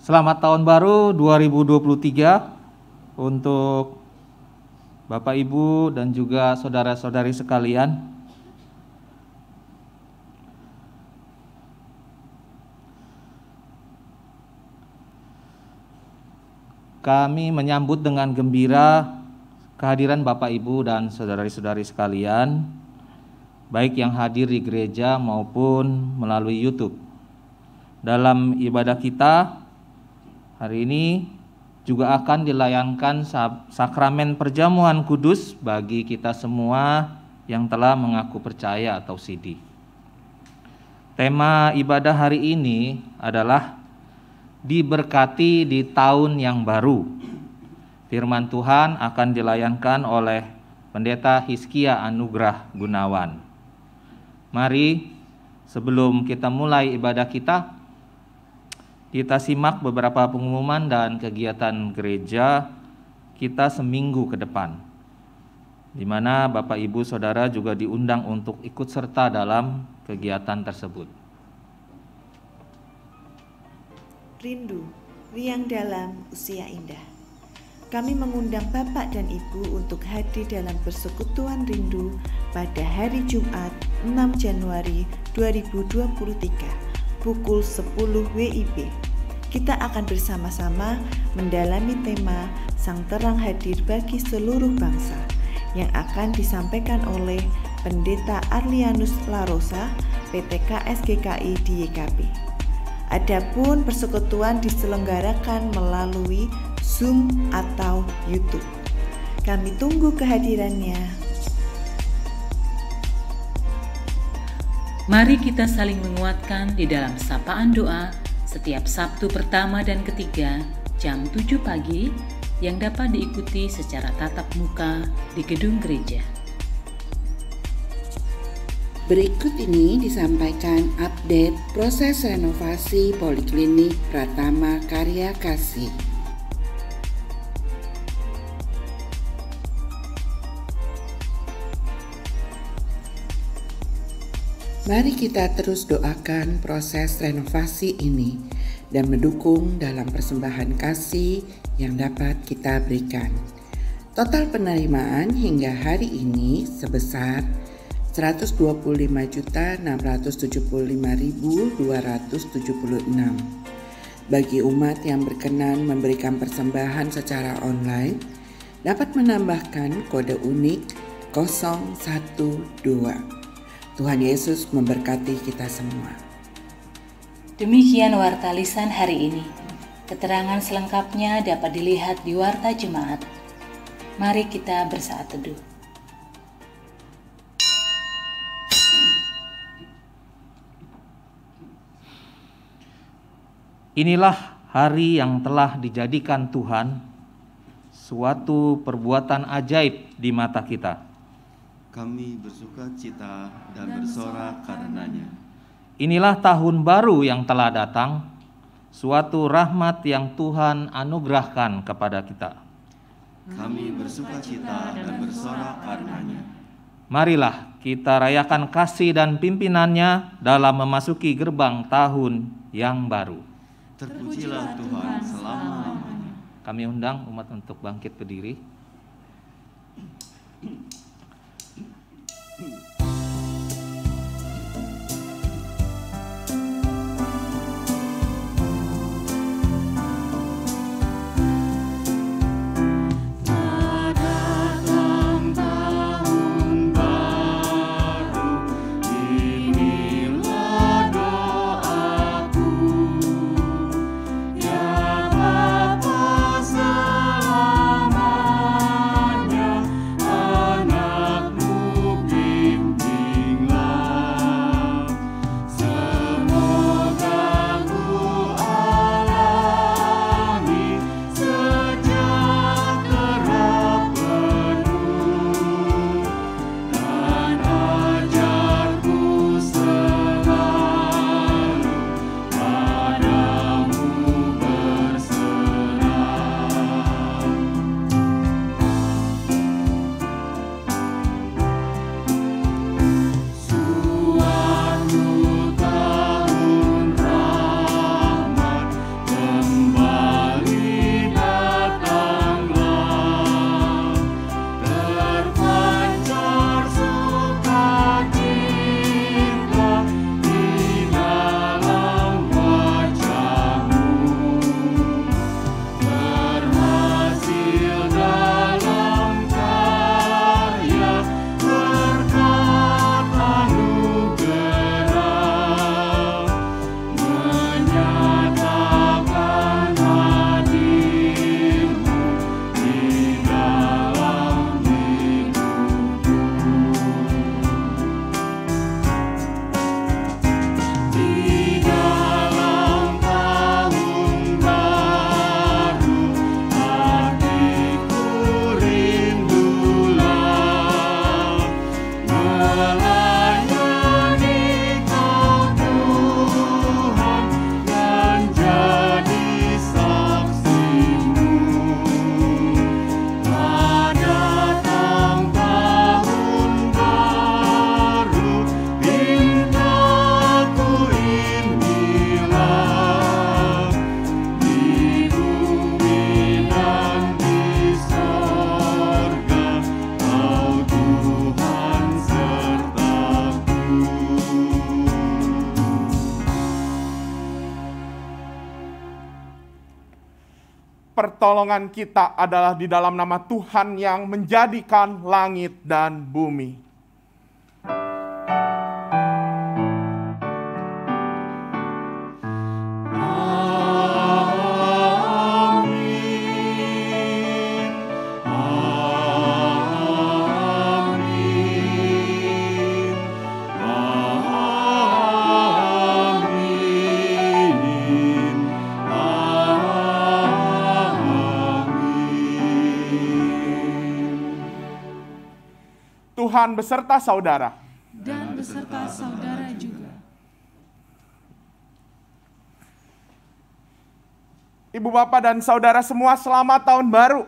Selamat tahun baru 2023 untuk Bapak Ibu dan juga saudara-saudari sekalian. Kami menyambut dengan gembira kehadiran Bapak Ibu dan saudari-saudari sekalian, baik yang hadir di gereja maupun melalui YouTube. Dalam ibadah kita hari ini juga akan dilayankan sakramen perjamuan kudus bagi kita semua yang telah mengaku percaya atau sidi. Tema ibadah hari ini adalah diberkati di tahun yang baru. Firman Tuhan akan dilayankan oleh Pendeta Hizkia Anugrah Gunawan. Mari sebelum kita mulai ibadah kita simak beberapa pengumuman dan kegiatan gereja kita seminggu ke depan, di mana Bapak Ibu Saudara juga diundang untuk ikut serta dalam kegiatan tersebut. Rindu, riang dalam usia indah. Kami mengundang Bapak dan Ibu untuk hadir dalam persekutuan rindu pada hari Jumat 6 Januari 2023 pukul 10 WIB. Kita akan bersama-sama mendalami tema Sang Terang Hadir bagi seluruh bangsa yang akan disampaikan oleh Pendeta Arlianus Larosa, PTK SGKI di YKP. Adapun persekutuan diselenggarakan melalui Zoom atau YouTube. Kami tunggu kehadirannya. Mari kita saling menguatkan di dalam sapaan doa setiap Sabtu pertama dan ketiga jam 7 pagi yang dapat diikuti secara tatap muka di gedung gereja. Berikut ini disampaikan update proses renovasi Poliklinik Pratama Karya Kasih. Mari kita terus doakan proses renovasi ini dan mendukung dalam persembahan kasih yang dapat kita berikan. Total penerimaan hingga hari ini sebesar Rp125.675.276. Bagi umat yang berkenan memberikan persembahan secara online, dapat menambahkan kode unik 012. Tuhan Yesus memberkati kita semua. Demikian Warta Lisan hari ini. Keterangan selengkapnya dapat dilihat di Warta Jemaat. Mari kita bersaat teduh. Inilah hari yang telah dijadikan Tuhan, suatu perbuatan ajaib di mata kita. Kami bersuka cita dan bersorak karenanya. Inilah tahun baru yang telah datang, suatu rahmat yang Tuhan anugerahkan kepada kita. Kami bersuka cita dan bersorak karenanya. Marilah kita rayakan kasih dan pimpinannya dalam memasuki gerbang tahun yang baru. Terpujilah Tuhan selama-lamanya. Kami undang umat untuk bangkit berdiri. Selamanya anakmu pertolongan kita adalah di dalam nama Tuhan yang menjadikan langit dan bumi. Tuhan beserta saudara. Dan beserta saudara juga. Ibu, bapak, dan saudara semua, selamat tahun baru.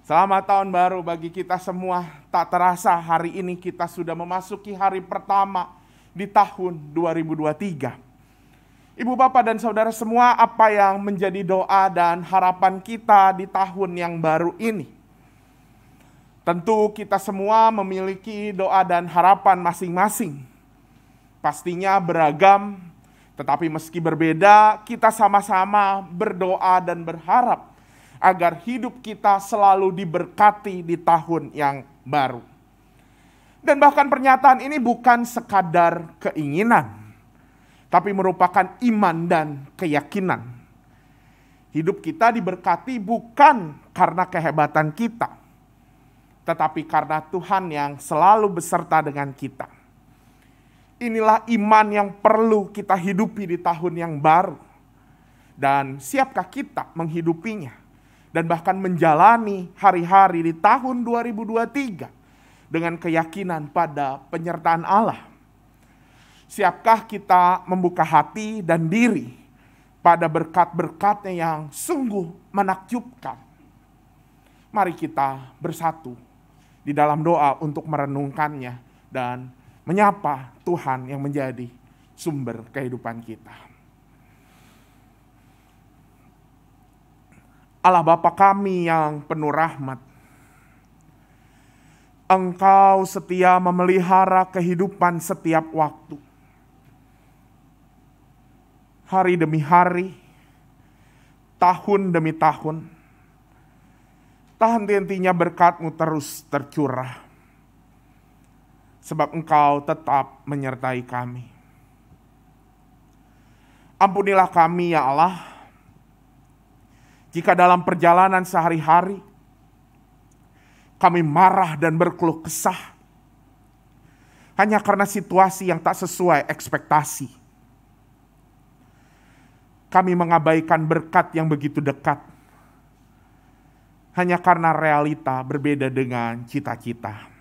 Selamat tahun baru bagi kita semua. Tak terasa hari ini kita sudah memasuki hari pertama di tahun 2023. Ibu, bapak, dan saudara semua, apa yang menjadi doa dan harapan kita di tahun yang baru ini? Tentu kita semua memiliki doa dan harapan masing-masing. Pastinya beragam, tetapi meski berbeda, kita sama-sama berdoa dan berharap agar hidup kita selalu diberkati di tahun yang baru. Dan bahkan pernyataan ini bukan sekadar keinginan, tapi merupakan iman dan keyakinan. Hidup kita diberkati bukan karena kehebatan kita, tetapi karena Tuhan yang selalu beserta dengan kita. Inilah iman yang perlu kita hidupi di tahun yang baru. Dan siapkah kita menghidupinya? Dan bahkan menjalani hari-hari di tahun 2023 dengan keyakinan pada penyertaan Allah. Siapkah kita membuka hati dan diri pada berkat-berkat-Nya yang sungguh menakjubkan? Mari kita bersatu di dalam doa untuk merenungkannya dan menyapa Tuhan yang menjadi sumber kehidupan kita. Allah Bapa kami yang penuh rahmat, Engkau setia memelihara kehidupan setiap waktu. Hari demi hari, tahun demi tahun, tak henti-hentinya berkat-Mu terus tercurah. Sebab Engkau tetap menyertai kami. Ampunilah kami ya Allah, jika dalam perjalanan sehari-hari kami marah dan berkeluh kesah hanya karena situasi yang tak sesuai ekspektasi. Kami mengabaikan berkat yang begitu dekat hanya karena realita berbeda dengan cita-cita.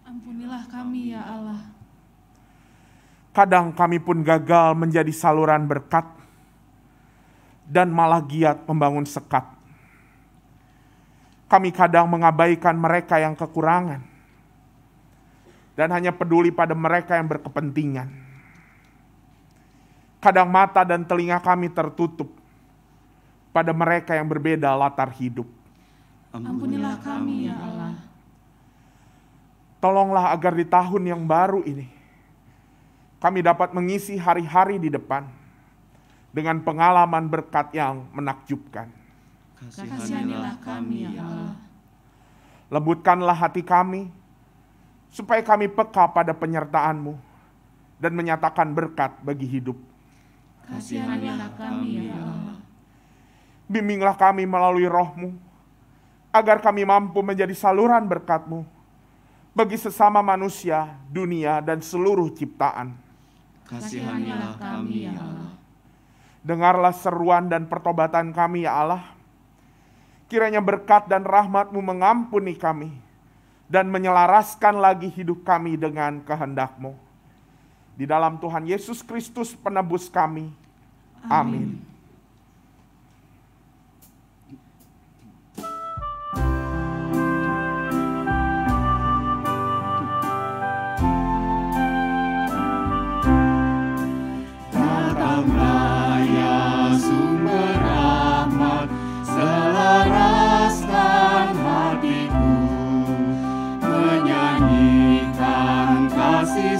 Ampunilah kami ya Allah. Kadang kami pun gagal menjadi saluran berkat dan malah giat membangun sekat. Kami kadang mengabaikan mereka yang kekurangan dan hanya peduli pada mereka yang berkepentingan. Kadang mata dan telinga kami tertutup pada mereka yang berbeda latar hidup. Ampunilah kami ya Allah. Tolonglah agar di tahun yang baru ini kami dapat mengisi hari-hari di depan dengan pengalaman berkat yang menakjubkan. Kasihanilah kami ya Allah. Lembutkanlah hati kami supaya kami peka pada penyertaan-Mu dan menyatakan berkat bagi hidup. Kasihanilah kami ya Allah. Bimbinglah kami melalui Roh-Mu, agar kami mampu menjadi saluran berkat-Mu bagi sesama manusia, dunia, dan seluruh ciptaan. Kasihanilah kami ya Allah. Dengarlah seruan dan pertobatan kami ya Allah. Kiranya berkat dan rahmat-Mu mengampuni kami dan menyelaraskan lagi hidup kami dengan kehendak-Mu. Di dalam Tuhan Yesus Kristus penebus kami. Amin.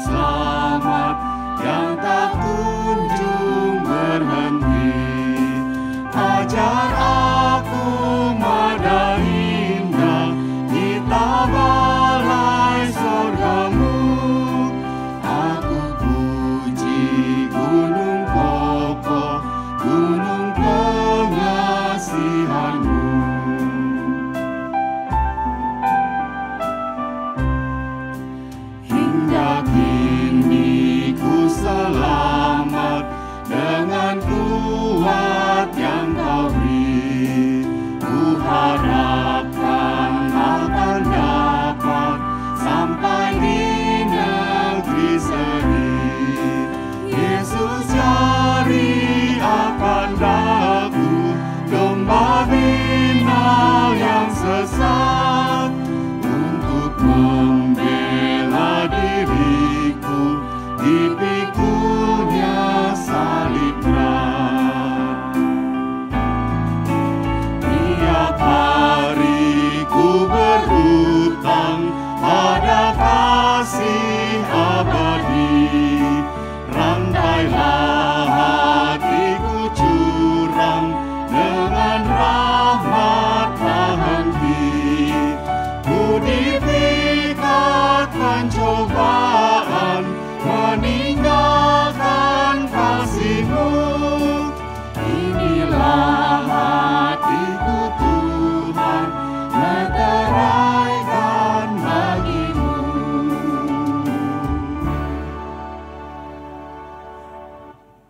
Selamat yang tak kunjung berhenti.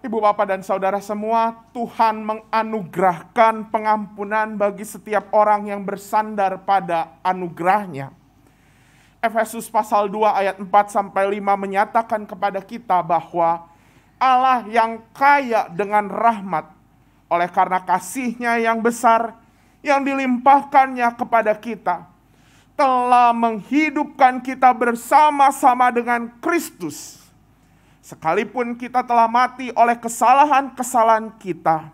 Ibu, Bapak, dan Saudara semua, Tuhan menganugerahkan pengampunan bagi setiap orang yang bersandar pada anugerah-Nya. Efesus pasal 2 ayat 4-5 menyatakan kepada kita bahwa Allah yang kaya dengan rahmat, oleh karena kasih-Nya yang besar, yang dilimpahkannya kepada kita, telah menghidupkan kita bersama-sama dengan Kristus. Sekalipun kita telah mati oleh kesalahan-kesalahan kita,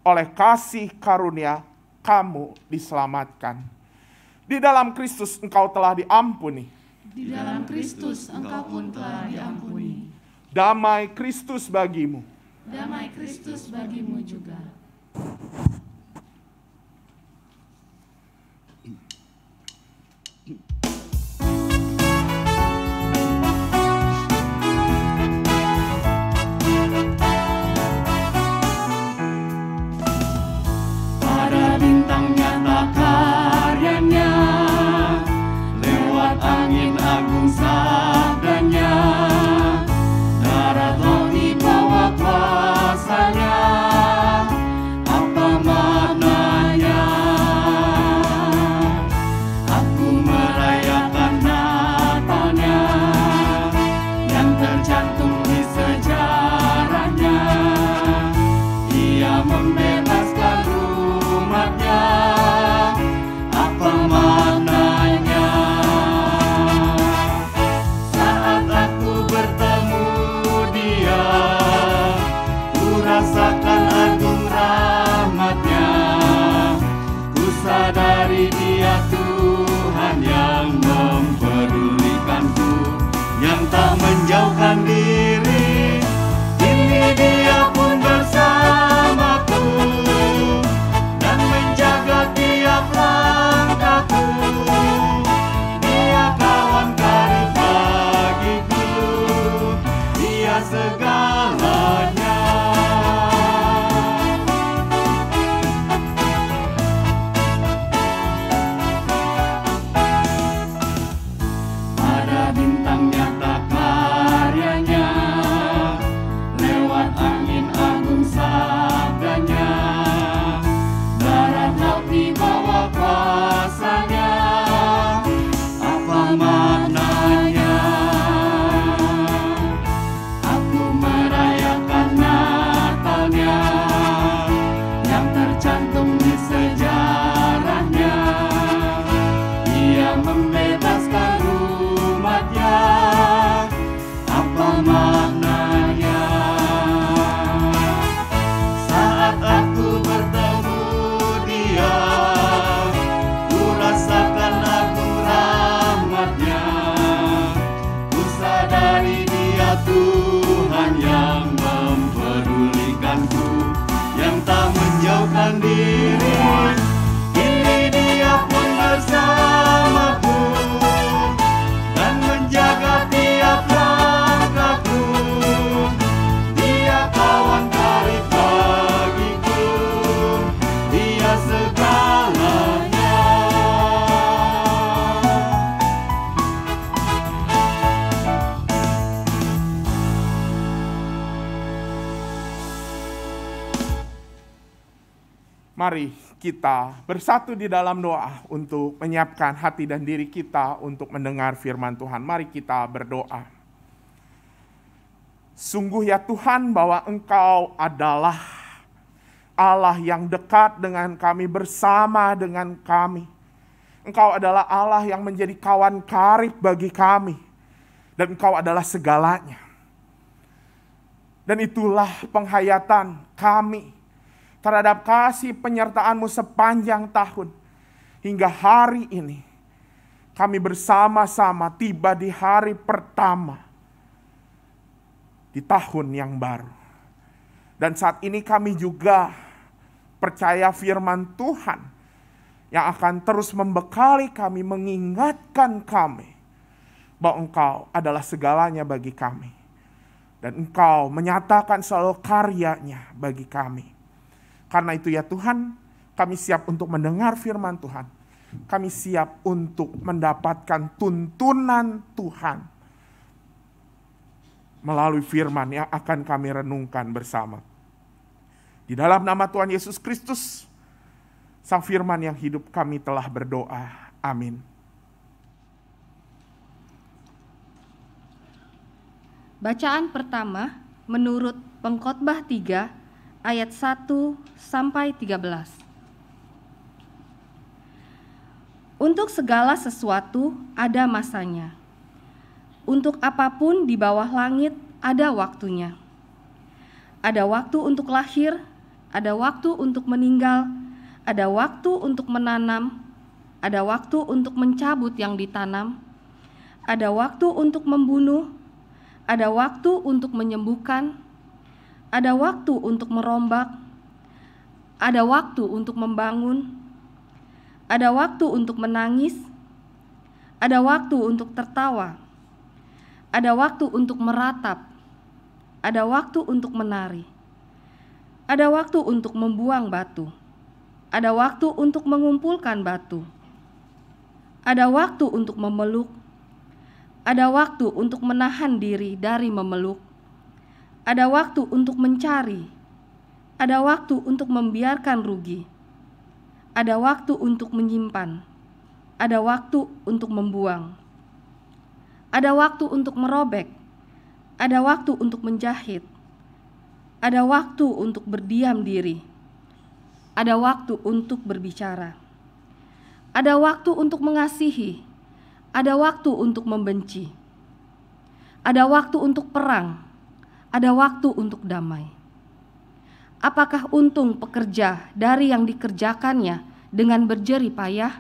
oleh kasih karunia kamu diselamatkan. Di dalam Kristus engkau telah diampuni. Di dalam Kristus engkau pun telah diampuni. Damai Kristus bagimu. Damai Kristus bagimu juga. Menjauhkan diri, kini Dia pun bersamaku dan menjaga tiap langkahku. Dia kawan karib bagiku, Dia segalanya. Pada bintangnya menjauhkan diri, kini Dia pun bersamaku dan menjaga tiap langkahku. Dia kawan karib bagiku, Dia segalanya. Mari kita bersatu di dalam doa untuk menyiapkan hati dan diri kita untuk mendengar firman Tuhan. Mari kita berdoa. Sungguh ya Tuhan bahwa Engkau adalah Allah yang dekat dengan kami, bersama dengan kami. Engkau adalah Allah yang menjadi kawan karib bagi kami. Dan Engkau adalah segalanya. Dan itulah penghayatan kami terhadap kasih penyertaan-Mu sepanjang tahun. Hingga hari ini kami bersama-sama tiba di hari pertama di tahun yang baru. Dan saat ini kami juga percaya firman Tuhan yang akan terus membekali kami, mengingatkan kami bahwa Engkau adalah segalanya bagi kami. Dan Engkau menyatakan selalu karya-Nya bagi kami. Karena itu ya Tuhan, kami siap untuk mendengar firman Tuhan. Kami siap untuk mendapatkan tuntunan Tuhan melalui firman yang akan kami renungkan bersama. Di dalam nama Tuhan Yesus Kristus, Sang Firman yang hidup, kami telah berdoa. Amin. Bacaan pertama menurut Pengkhotbah 3 ayat 1 sampai 13. Untuk segala sesuatu ada masanya. Untuk apapun di bawah langit ada waktunya. Ada waktu untuk lahir, ada waktu untuk meninggal, ada waktu untuk menanam, ada waktu untuk mencabut yang ditanam, ada waktu untuk membunuh, ada waktu untuk menyembuhkan, ada waktu untuk merombak, ada waktu untuk membangun, ada waktu untuk menangis, ada waktu untuk tertawa, ada waktu untuk meratap, ada waktu untuk menari, ada waktu untuk membuang batu, ada waktu untuk mengumpulkan batu, ada waktu untuk memeluk, ada waktu untuk menahan diri dari memeluk, ada waktu untuk mencari, ada waktu untuk membiarkan rugi, ada waktu untuk menyimpan, ada waktu untuk membuang, ada waktu untuk merobek, ada waktu untuk menjahit, ada waktu untuk berdiam diri, ada waktu untuk berbicara, ada waktu untuk mengasihi, ada waktu untuk membenci, ada waktu untuk perang, ada waktu untuk damai. Apakah untung pekerja dari yang dikerjakannya dengan berjerih payah?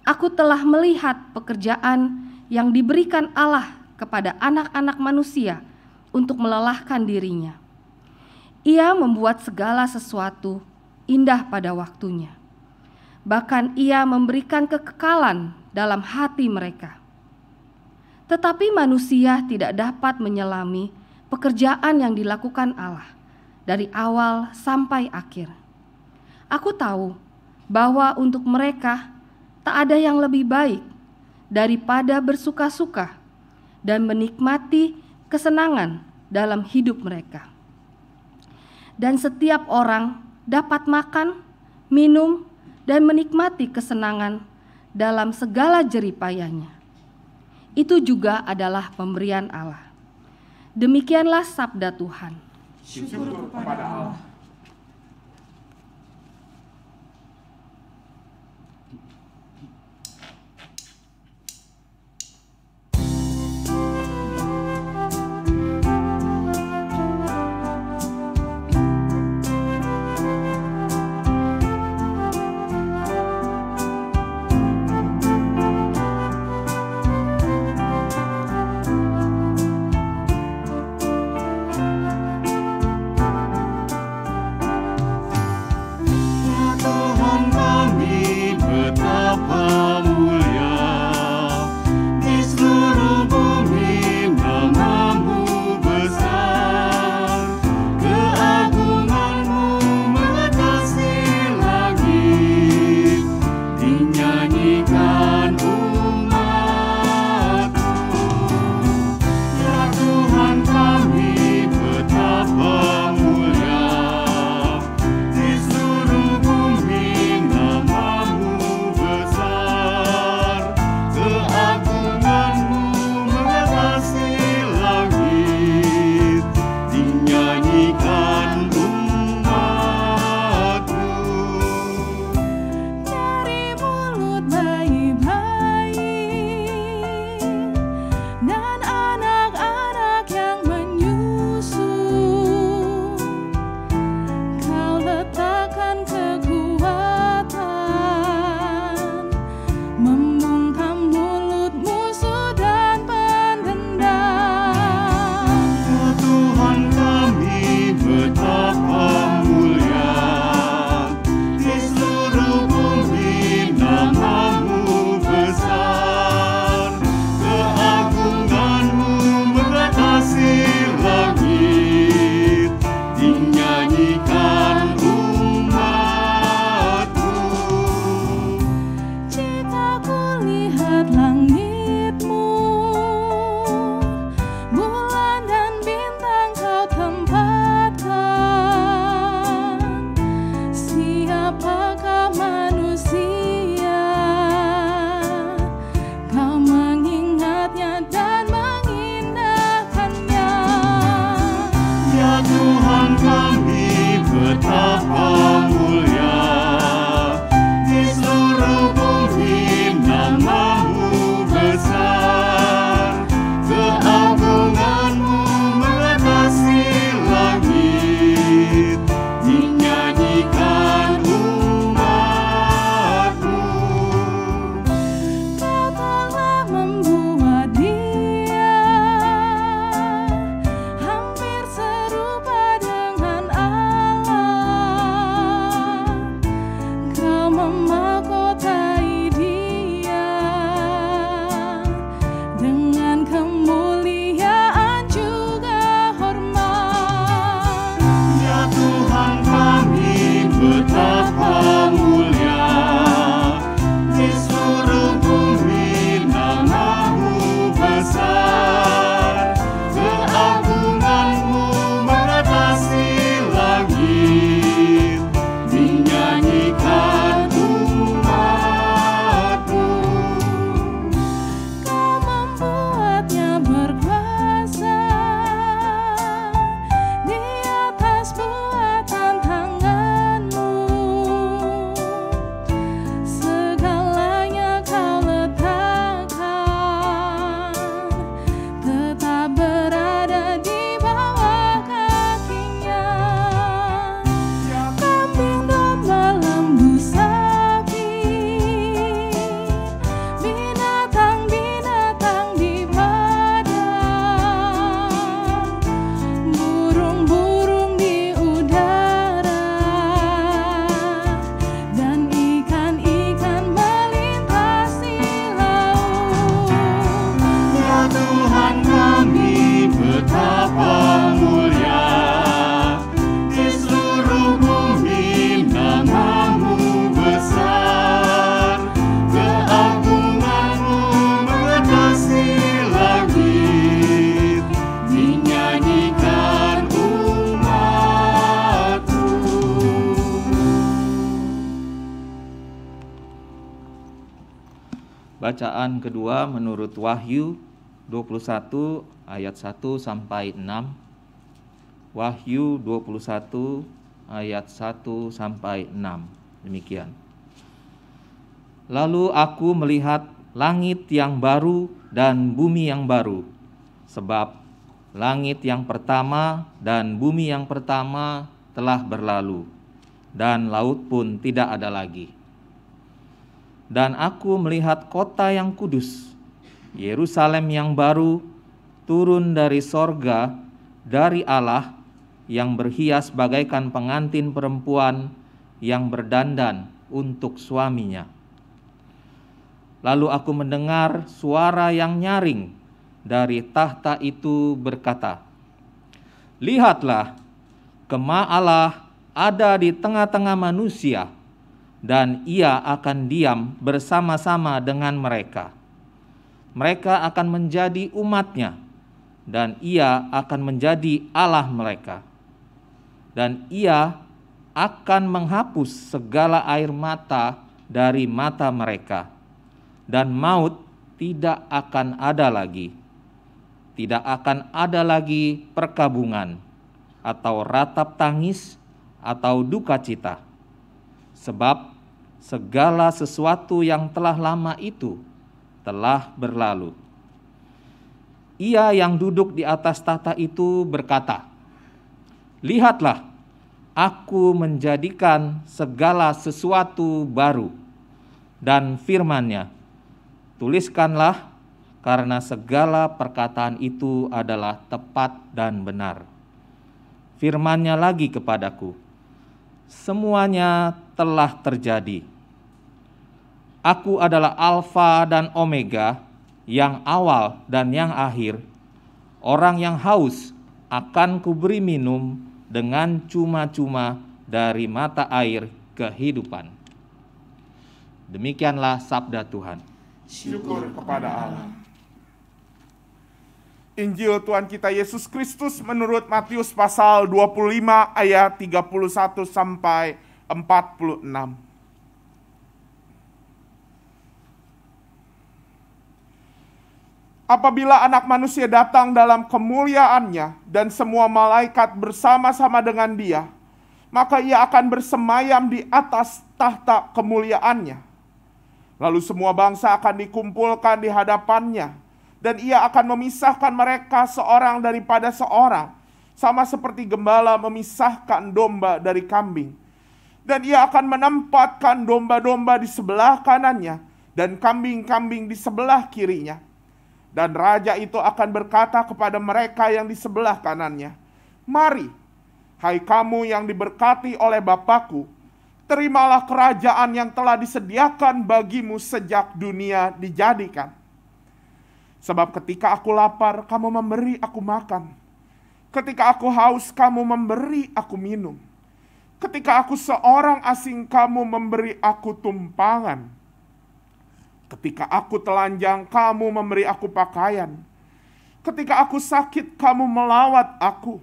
Aku telah melihat pekerjaan yang diberikan Allah kepada anak-anak manusia untuk melelahkan dirinya. Ia membuat segala sesuatu indah pada waktunya. Bahkan ia memberikan kekekalan dalam hati mereka. Tetapi manusia tidak dapat menyelami pekerjaan yang dilakukan Allah dari awal sampai akhir. Aku tahu bahwa untuk mereka tak ada yang lebih baik daripada bersuka-suka dan menikmati kesenangan dalam hidup mereka. Dan setiap orang dapat makan, minum, dan menikmati kesenangan dalam segala jerih payahnya. Itu juga adalah pemberian Allah. Demikianlah sabda Tuhan. Syukur kepada Allah. betapa mulia di seluruh bumi, nama-Mu besar, keagungan-Mu mengatasi langit, dinyanyikan umat-Mu. Kau membuatnya berkuasa di atas buatan tangan-Mu. Segalanya Kau letakkan, tetap berada di bawah kaki-Nya. Kambing, domba, lembu, sapi, binatang-binatang di padang, burung-burung di udara, dan ikan-ikan melintasi laut. Ya Tuhan kami, betapa mulia di seluruh bumi, nama-Mu besar, keagungan-Mu mengatasi langit, dinyanyikan umat-Mu. Bacaan kedua menurut Wahyu 21 ayat 1 sampai 6. Wahyu 21 ayat 1 sampai 6. Demikian. Lalu aku melihat langit yang baru dan bumi yang baru, sebab langit yang pertama dan bumi yang pertama telah berlalu, dan laut pun tidak ada lagi. Dan aku melihat kota yang kudus, Yerusalem yang baru, turun dari sorga, dari Allah, yang berhias bagaikan pengantin perempuan yang berdandan untuk suaminya. Lalu aku mendengar suara yang nyaring dari tahta itu berkata, "Lihatlah, kemah Allah ada di tengah-tengah manusia, dan Ia akan diam bersama-sama dengan mereka. Mereka akan menjadi umat-Nya, dan Ia akan menjadi Allah mereka. Dan Ia akan menghapus segala air mata dari mata mereka, dan maut tidak akan ada lagi. Tidak akan ada lagi perkabungan, atau ratap tangis, atau duka cita. Sebab segala sesuatu yang telah lama itu telah berlalu." Ia yang duduk di atas tahta itu berkata, "Lihatlah, aku menjadikan segala sesuatu baru." Dan firman-Nya, "Tuliskanlah, karena segala perkataan itu adalah tepat dan benar." Firman-Nya lagi kepadaku, "Semuanya telah terjadi. Aku adalah Alfa dan Omega, yang awal dan yang akhir. Orang yang haus akan kuberi minum dengan cuma-cuma dari mata air kehidupan." Demikianlah sabda Tuhan. Syukur kepada Allah. Injil Tuhan kita Yesus Kristus menurut Matius pasal 25 ayat 31 sampai 46. Apabila Anak Manusia datang dalam kemuliaannya dan semua malaikat bersama-sama dengan Dia, maka Ia akan bersemayam di atas tahta kemuliaannya. Lalu semua bangsa akan dikumpulkan di hadapannya, dan Ia akan memisahkan mereka seorang daripada seorang, sama seperti gembala memisahkan domba dari kambing. Dan Ia akan menempatkan domba-domba di sebelah kanannya, dan kambing-kambing di sebelah kirinya. Dan raja itu akan berkata kepada mereka yang di sebelah kanannya, "Mari, hai kamu yang diberkati oleh Bapa-Ku, terimalah kerajaan yang telah disediakan bagimu sejak dunia dijadikan. Sebab ketika aku lapar, kamu memberi aku makan. Ketika aku haus, kamu memberi aku minum. Ketika aku seorang asing, kamu memberi aku tumpangan. Ketika aku telanjang, kamu memberi aku pakaian. Ketika aku sakit, kamu melawat aku.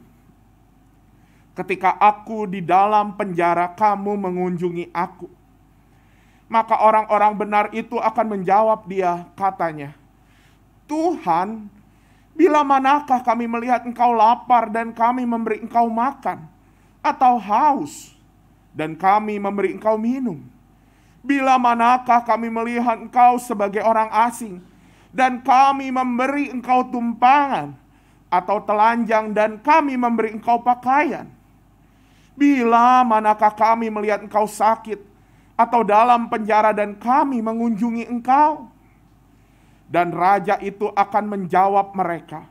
Ketika aku di dalam penjara, kamu mengunjungi aku. Maka orang-orang benar itu akan menjawab dia, katanya, Tuhan, bila manakah kami melihat engkau lapar dan kami memberi engkau makan, atau haus dan kami memberi engkau minum? Bila manakah kami melihat engkau sebagai orang asing dan kami memberi engkau tumpangan, atau telanjang dan kami memberi engkau pakaian? Bila manakah kami melihat engkau sakit atau dalam penjara dan kami mengunjungi engkau? Dan raja itu akan menjawab mereka,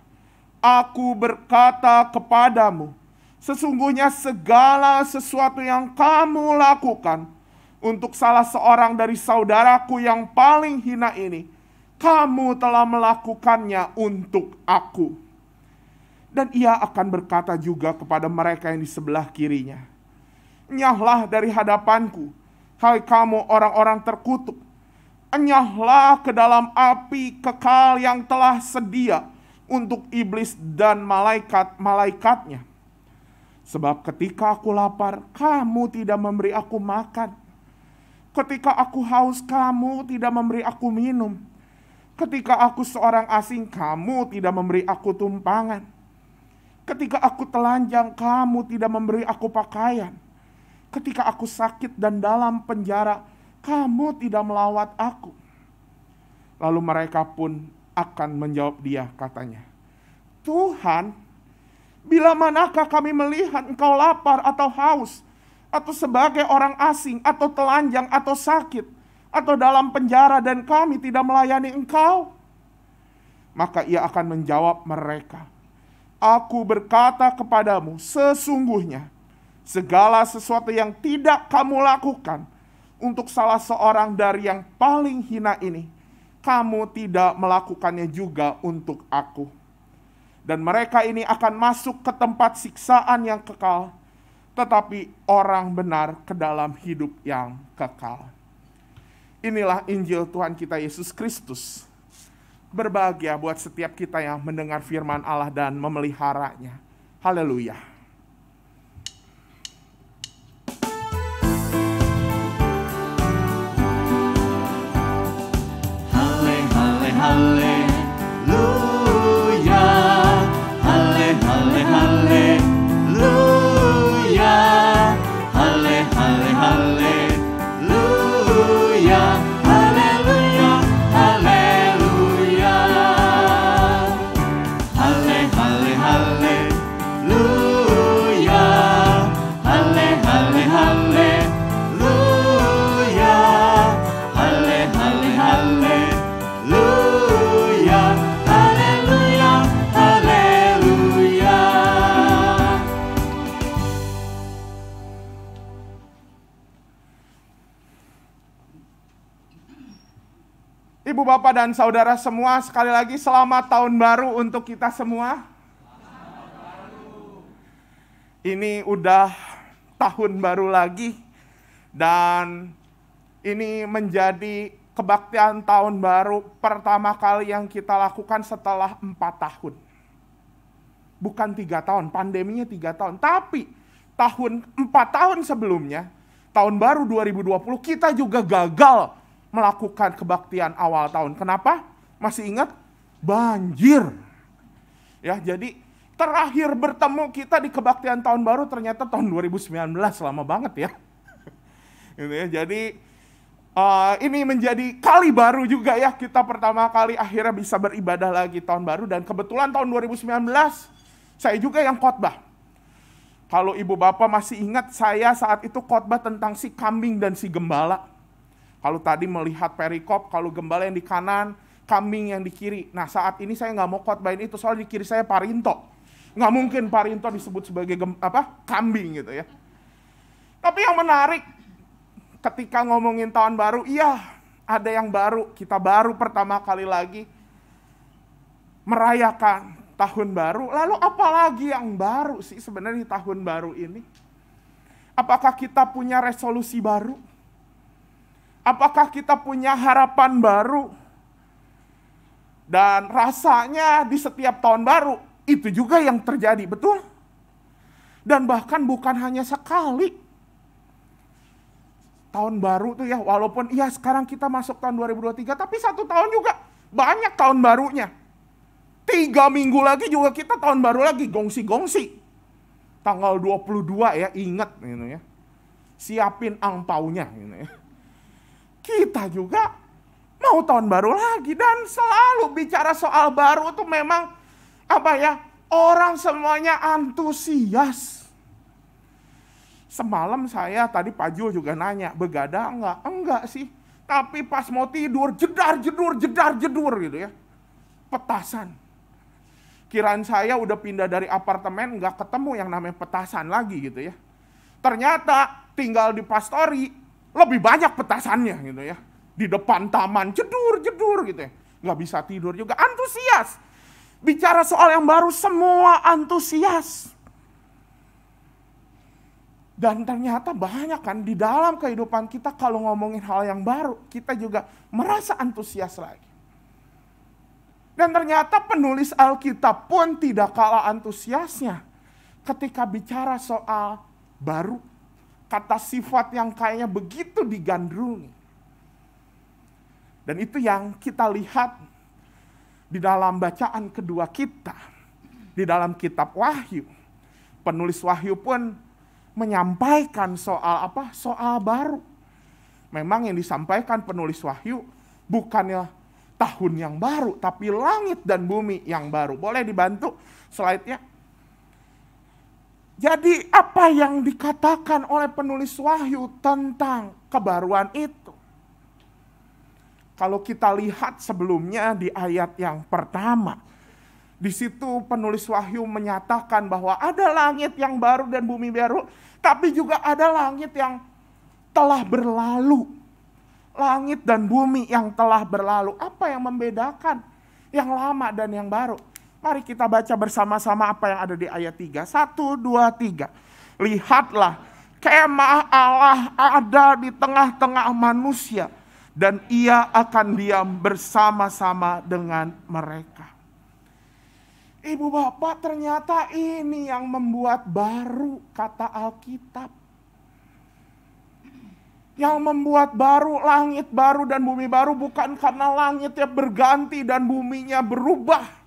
Aku berkata kepadamu, sesungguhnya segala sesuatu yang kamu lakukan untuk salah seorang dari saudaraku yang paling hina ini, kamu telah melakukannya untuk aku. Dan ia akan berkata juga kepada mereka yang di sebelah kirinya, Enyahlah dari hadapanku, hai kamu orang-orang terkutuk. Enyahlah ke dalam api kekal yang telah sedia untuk iblis dan malaikat-malaikatnya. Sebab ketika aku lapar, kamu tidak memberi aku makan. Ketika aku haus, kamu tidak memberi aku minum. Ketika aku seorang asing, kamu tidak memberi aku tumpangan. Ketika aku telanjang, kamu tidak memberi aku pakaian. Ketika aku sakit dan dalam penjara, kamu tidak melawat aku. Lalu mereka pun akan menjawab dia, katanya, Tuhan, bila manakah kami melihat engkau lapar atau haus, atau sebagai orang asing, atau telanjang, atau sakit, atau dalam penjara dan kami tidak melayani engkau? Maka ia akan menjawab mereka, Aku berkata kepadamu, sesungguhnya segala sesuatu yang tidak kamu lakukan untuk salah seorang dari yang paling hina ini, kamu tidak melakukannya juga untuk aku. Dan mereka ini akan masuk ke tempat siksaan yang kekal, tetapi orang benar ke dalam hidup yang kekal. Inilah Injil Tuhan kita Yesus Kristus. Berbahagia buat setiap kita yang mendengar firman Allah dan memeliharanya. Haleluya. Hale, hale, hale. Ibu, Bapak, dan Saudara semua, sekali lagi selamat tahun baru untuk kita semua. Ini udah tahun baru lagi, dan ini menjadi kebaktian tahun baru pertama kali yang kita lakukan setelah 4 tahun. Bukan 3 tahun, pandeminya 3 tahun, tapi 4 tahun sebelumnya, tahun baru 2020, kita juga gagal melakukan kebaktian awal tahun. Kenapa? Masih ingat? Banjir. Ya, jadi terakhir bertemu kita di kebaktian tahun baru ternyata tahun 2019, lama banget ya. Gitu ya. Jadi ini menjadi kali baru juga ya, kita pertama kali akhirnya bisa beribadah lagi tahun baru, dan kebetulan tahun 2019 saya juga yang khotbah. Kalau ibu bapak masih ingat, saya saat itu khotbah tentang si kambing dan si gembala. Kalau tadi melihat perikop, kalau gembala yang di kanan, kambing yang di kiri. Nah, saat ini saya nggak mau khotbahin itu, soalnya di kiri saya Parinto. Nggak mungkin Parinto disebut sebagai kambing gitu ya. Tapi yang menarik, ketika ngomongin tahun baru, iya ada yang baru. Kita baru pertama kali lagi merayakan tahun baru. Lalu apalagi yang baru sih sebenarnya di tahun baru ini? Apakah kita punya resolusi baru? Apakah kita punya harapan baru? Dan rasanya di setiap tahun baru, itu juga yang terjadi, betul? Dan bahkan bukan hanya sekali. Tahun baru tuh ya, walaupun ya sekarang kita masuk tahun 2023, tapi 1 tahun juga banyak tahun barunya. 3 minggu lagi juga kita tahun baru lagi, gongsi-gongsi. Tanggal 22 ya, ingat gitu ya. Siapin angpaunya gitu ya. Kita juga mau tahun baru lagi, dan selalu bicara soal baru itu memang orang semuanya antusias. Semalam saya tadi Pak Jul juga nanya, begadang enggak? Enggak sih. Tapi pas mau tidur jedar jedur gitu ya. Petasan. Kirain saya udah pindah dari apartemen enggak ketemu yang namanya petasan lagi gitu ya. Ternyata tinggal di Pastori lebih banyak petasannya gitu ya. Di depan taman jedur gitu ya. Nggak bisa tidur juga, antusias. Bicara soal yang baru semua antusias. Dan ternyata banyak kan di dalam kehidupan kita kalau ngomongin hal yang baru, kita juga merasa antusias lagi. Dan ternyata penulis Alkitab pun tidak kalah antusiasnya ketika bicara soal baru. Kata sifat yang kayaknya begitu digandrungi. Dan itu yang kita lihat di dalam bacaan kedua kita. Di dalam kitab Wahyu. Penulis Wahyu pun menyampaikan soal apa? Soal baru. Memang yang disampaikan penulis Wahyu bukannya tahun yang baru, tapi langit dan bumi yang baru. Boleh dibantu slide-nya? Jadi apa yang dikatakan oleh penulis Wahyu tentang kebaruan itu? Kalau kita lihat sebelumnya di ayat yang pertama, di situ penulis Wahyu menyatakan bahwa ada langit yang baru dan bumi baru, tapi juga ada langit yang telah berlalu. Langit dan bumi yang telah berlalu. Apa yang membedakan yang lama dan yang baru? Mari kita baca bersama-sama apa yang ada di ayat 3. 1, 2, 3. Lihatlah, kemah Allah ada di tengah-tengah manusia, dan ia akan diam bersama-sama dengan mereka. Ibu bapak, ternyata ini yang membuat baru, kata Alkitab. Yang membuat baru, langit baru dan bumi baru, bukan karena langitnya berganti dan buminya berubah.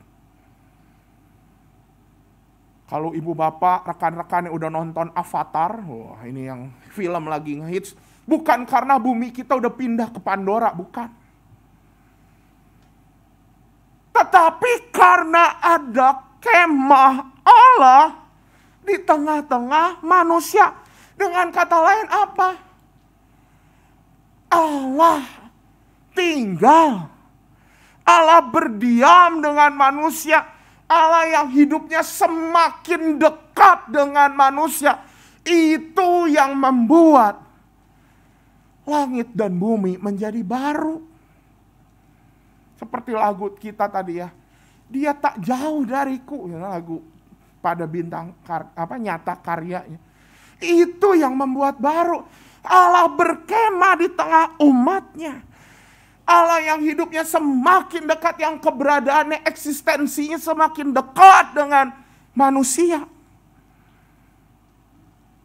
Kalau ibu bapak, rekan-rekan yang udah nonton Avatar, wah ini yang film lagi ngehits, bukan karena bumi kita udah pindah ke Pandora, bukan. Tetapi karena ada kemah Allah di tengah-tengah manusia. Dengan kata lain apa? Allah tinggal. Allah berdiam dengan manusia. Allah yang hidupnya semakin dekat dengan manusia. Itu yang membuat langit dan bumi menjadi baru. Seperti lagu kita tadi ya. Dia tak jauh dariku. Ya, lagu pada bintang nyata karyanya. Itu yang membuat baru. Allah berkemah di tengah umatnya. Allah yang hidupnya semakin dekat, yang keberadaannya, eksistensinya semakin dekat dengan manusia.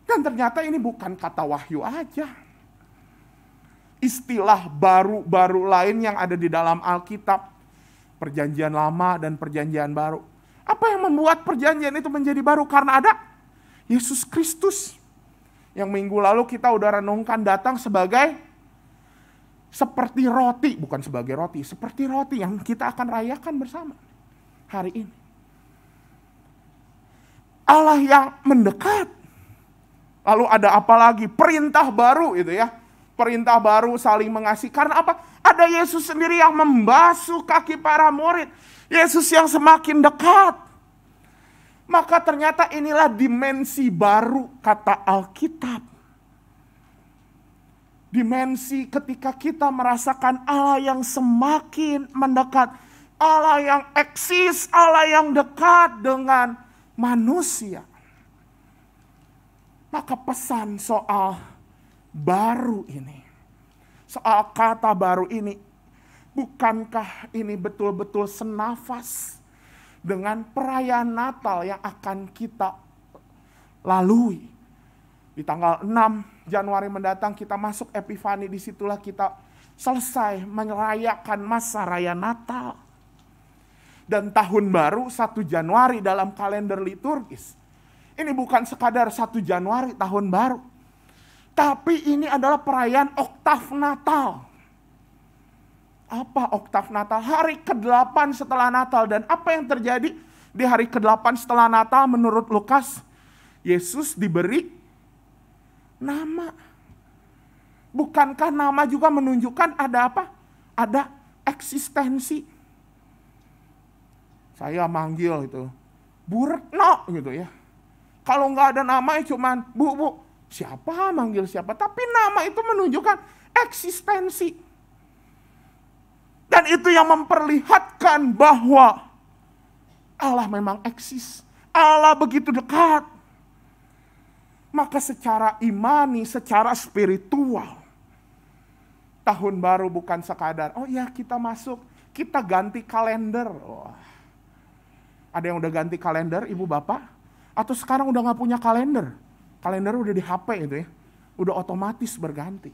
Dan ternyata ini bukan kata Wahyu aja. Istilah baru-baru lain yang ada di dalam Alkitab. Perjanjian lama dan perjanjian baru. Apa yang membuat perjanjian itu menjadi baru? Karena ada Yesus Kristus. Yang minggu lalu kita udah renungkan datang sebagai seperti roti, bukan sebagai roti, seperti roti yang kita akan rayakan bersama hari ini. Allah yang mendekat. Lalu ada apa lagi? Perintah baru itu ya. Perintah baru saling mengasihi. Karena apa? Ada Yesus sendiri yang membasuh kaki para murid. Yesus yang semakin dekat. Maka ternyata inilah dimensi baru kata Alkitab. Dimensi ketika kita merasakan Allah yang semakin mendekat. Allah yang eksis, Allah yang dekat dengan manusia. Maka pesan soal baru ini, soal kata baru ini, bukankah ini betul-betul senafas dengan perayaan Natal yang akan kita lalui? Di tanggal 6 Januari mendatang kita masuk Epifani, disitulah kita selesai merayakan masa raya Natal. Dan tahun baru 1 Januari dalam kalender liturgis. Ini bukan sekadar 1 Januari tahun baru. Tapi ini adalah perayaan oktav Natal. Apa oktav Natal? Hari ke-8 setelah Natal. Dan apa yang terjadi di hari ke-8 setelah Natal menurut Lukas? Yesus diberi nama. Bukankah nama juga menunjukkan ada apa? Ada eksistensi. Saya manggil itu Bu Retno gitu ya. Kalau nggak ada nama cuman Bu, siapa manggil siapa. Tapi nama itu menunjukkan eksistensi. Dan itu yang memperlihatkan bahwa Allah memang eksis. Allah begitu dekat. Maka secara imani, secara spiritual, tahun baru bukan sekadar, oh ya kita masuk, kita ganti kalender. Wah. Ada yang udah ganti kalender, ibu bapak? Atau sekarang udah gak punya kalender? Kalender udah di HP itu ya. Udah otomatis berganti.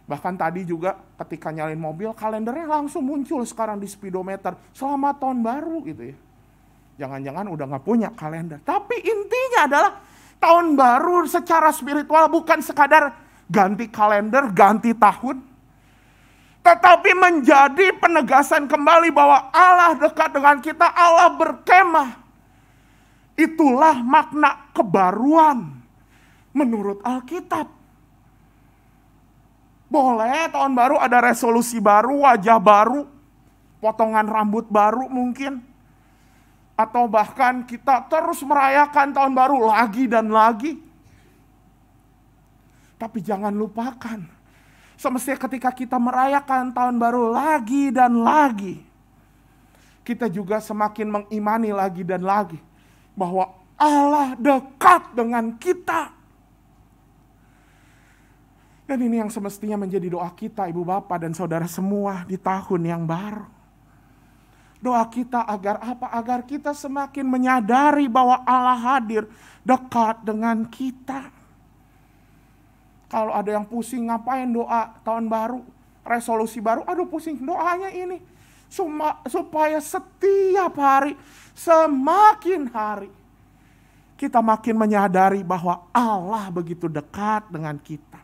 Bahkan tadi juga ketika nyalain mobil, kalendernya langsung muncul sekarang di speedometer. Selamat tahun baru gitu ya. Jangan-jangan udah gak punya kalender. Tapi intinya adalah tahun baru secara spiritual bukan sekadar ganti kalender, ganti tahun. Tetapi menjadi penegasan kembali bahwa Allah dekat dengan kita, Allah berkemah. Itulah makna kebaruan menurut Alkitab. Boleh tahun baru ada resolusi baru, wajah baru, potongan rambut baru mungkin. Atau bahkan kita terus merayakan tahun baru lagi dan lagi. Tapi jangan lupakan, semestinya ketika kita merayakan tahun baru lagi dan lagi, kita juga semakin mengimani lagi dan lagi bahwa Allah dekat dengan kita. Dan ini yang semestinya menjadi doa kita, ibu bapak dan saudara semua di tahun yang baru. Doa kita agar apa? Agar kita semakin menyadari bahwa Allah hadir dekat dengan kita. Kalau ada yang pusing ngapain doa tahun baru, resolusi baru, aduh pusing doanya ini. Supaya setiap hari, semakin hari, kita makin menyadari bahwa Allah begitu dekat dengan kita.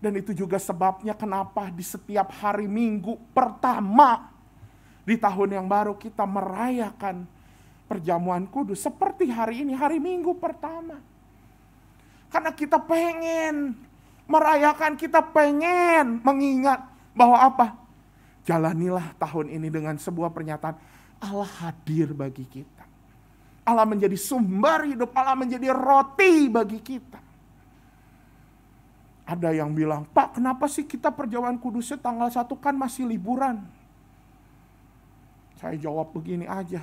Dan itu juga sebabnya kenapa di setiap hari Minggu pertama di tahun yang baru kita merayakan perjamuan kudus. Seperti hari ini, hari Minggu pertama. Karena kita pengen merayakan, kita pengen mengingat bahwa apa? Jalanilah tahun ini dengan sebuah pernyataan, Allah hadir bagi kita. Allah menjadi sumber hidup, Allah menjadi roti bagi kita. Ada yang bilang, Pak kenapa sih kita perjamuan kudusnya tanggal 1 kan masih liburan? Saya jawab begini aja.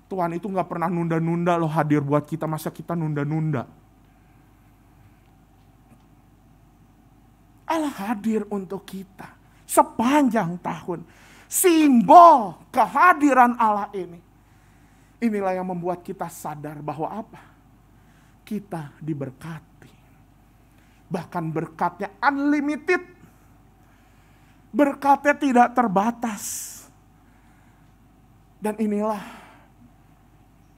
Tuhan itu gak pernah nunda-nunda loh hadir buat kita, masa kita nunda-nunda? Allah hadir untuk kita sepanjang tahun. Simbol kehadiran Allah ini. Inilah yang membuat kita sadar bahwa apa? Kita diberkati. Bahkan berkatnya unlimited. Berkatnya tidak terbatas. Dan inilah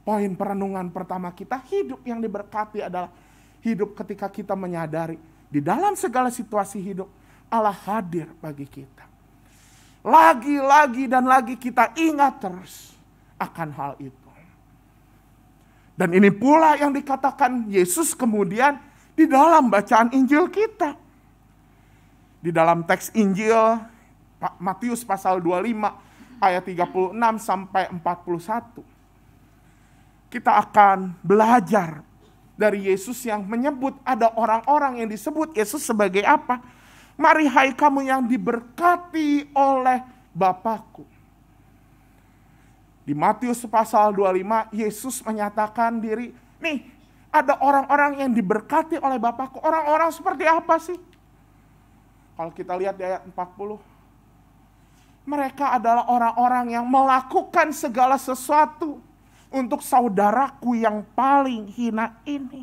poin perenungan pertama kita. Hidup yang diberkati adalah hidup ketika kita menyadari di dalam segala situasi hidup Allah hadir bagi kita. Lagi-lagi dan lagi kita ingat terus akan hal itu. Dan ini pula yang dikatakan Yesus kemudian di dalam bacaan Injil kita. Di dalam teks Injil Matius pasal 25 ayat 36 sampai 41. Kita akan belajar dari Yesus yang menyebut ada orang-orang yang disebut Yesus sebagai apa? Mari hai kamu yang diberkati oleh Bapakku. Di Di Matius pasal 25, Yesus menyatakan diri, nih ada orang-orang yang diberkati oleh Bapakku. Orang-orang seperti apa sih? Kalau kita lihat di ayat 40, mereka adalah orang-orang yang melakukan segala sesuatu untuk saudaraku yang paling hina ini.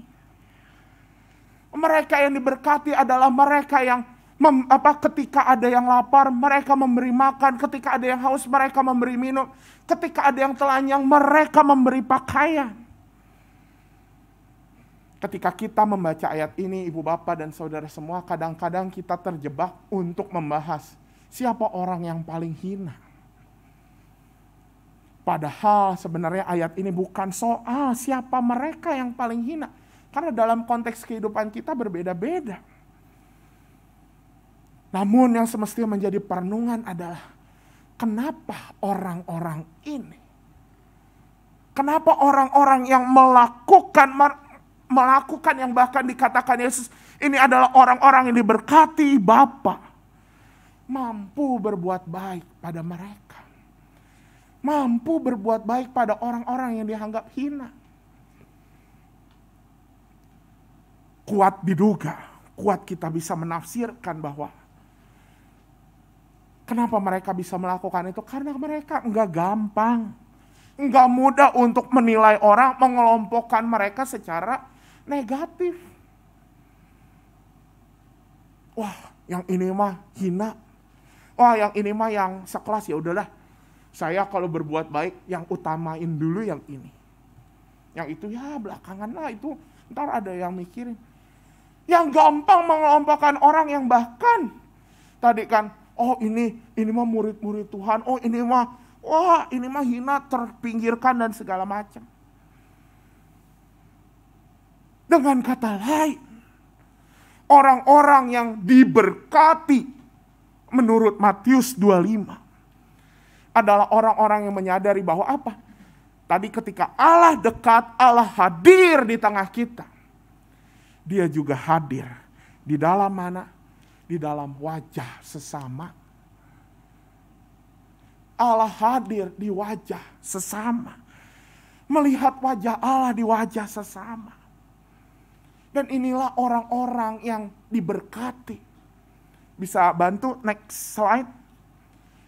Mereka yang diberkati adalah mereka yang ketika ada yang lapar, mereka memberi makan. Ketika ada yang haus, mereka memberi minum. Ketika ada yang telanjang, mereka memberi pakaian. Ketika kita membaca ayat ini, ibu bapak dan saudara semua, kadang-kadang kita terjebak untuk membahas siapa orang yang paling hina. Padahal sebenarnya ayat ini bukan soal siapa mereka yang paling hina. Karena dalam konteks kehidupan kita berbeda-beda. Namun yang semestinya menjadi perenungan adalah kenapa orang-orang ini? Kenapa orang-orang yang melakukan yang bahkan dikatakan Yesus ini adalah orang-orang yang diberkati Bapa, mampu berbuat baik pada mereka, mampu berbuat baik pada orang-orang yang dianggap hina. Kuat diduga, kuat kita bisa menafsirkan bahwa kenapa mereka bisa melakukan itu, karena mereka enggak gampang, enggak mudah untuk menilai orang, mengelompokkan mereka secara negatif. Wah, yang ini mah hina. Wah, yang ini mah yang sekelas, ya udahlah. Saya kalau berbuat baik yang utamain dulu yang ini. Yang itu ya belakangan lah, itu ntar ada yang mikirin. Yang gampang mengelompokkan orang yang bahkan tadi kan, oh ini mah murid-murid Tuhan, oh ini mah wah ini mah hina, terpinggirkan dan segala macam. Dengan kata lain, orang-orang yang diberkati menurut Matius 25 adalah orang-orang yang menyadari bahwa apa? Tadi ketika Allah dekat, Allah hadir di tengah kita. Dia juga hadir di dalam mana? Di dalam wajah sesama. Allah hadir di wajah sesama. Melihat wajah Allah di wajah sesama. Dan inilah orang-orang yang diberkati. Bisa bantu next slide?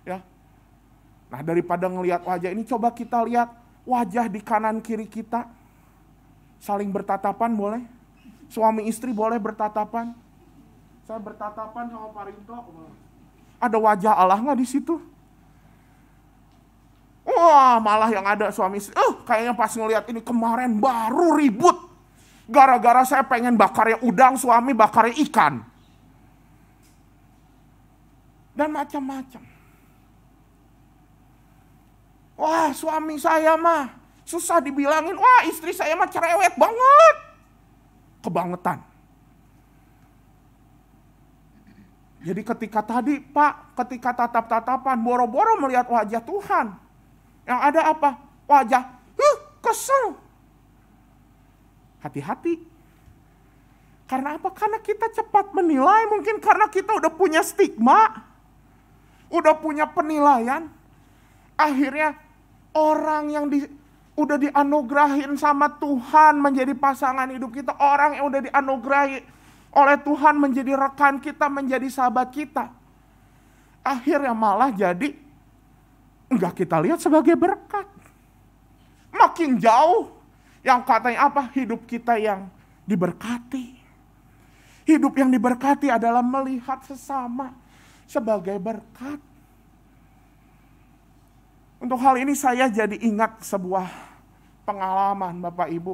Ya. Nah, daripada ngelihat wajah ini, coba kita lihat wajah di kanan kiri kita. Saling bertatapan boleh? Suami istri boleh bertatapan? Saya bertatapan sama Pak Rinto. Ada wajah Allah nggak di situ? Wah, malah yang ada suami istri. Kayaknya pas ngelihat ini kemarin baru ribut. Gara-gara saya pengen bakarnya udang, suami bakarnya ikan. Dan macam-macam. Wah, suami saya mah susah dibilangin. Wah, istri saya mah cerewet banget. Kebangetan. Jadi ketika tadi Pak, ketika tatap-tatapan, boro-boro melihat wajah Tuhan. Yang ada apa? Wajah, kesel. Hati-hati. Karena apa? Karena kita cepat menilai, mungkin karena kita udah punya stigma. Udah punya penilaian. Akhirnya orang yang udah dianugerahin sama Tuhan menjadi pasangan hidup kita. Orang yang udah dianugerahi oleh Tuhan menjadi rekan kita, menjadi sahabat kita. Akhirnya malah jadi enggak kita lihat sebagai berkat. Makin jauh yang katanya apa? Hidup kita yang diberkati. Hidup yang diberkati adalah melihat sesama sebagai berkat. Untuk hal ini saya jadi ingat sebuah pengalaman Bapak Ibu.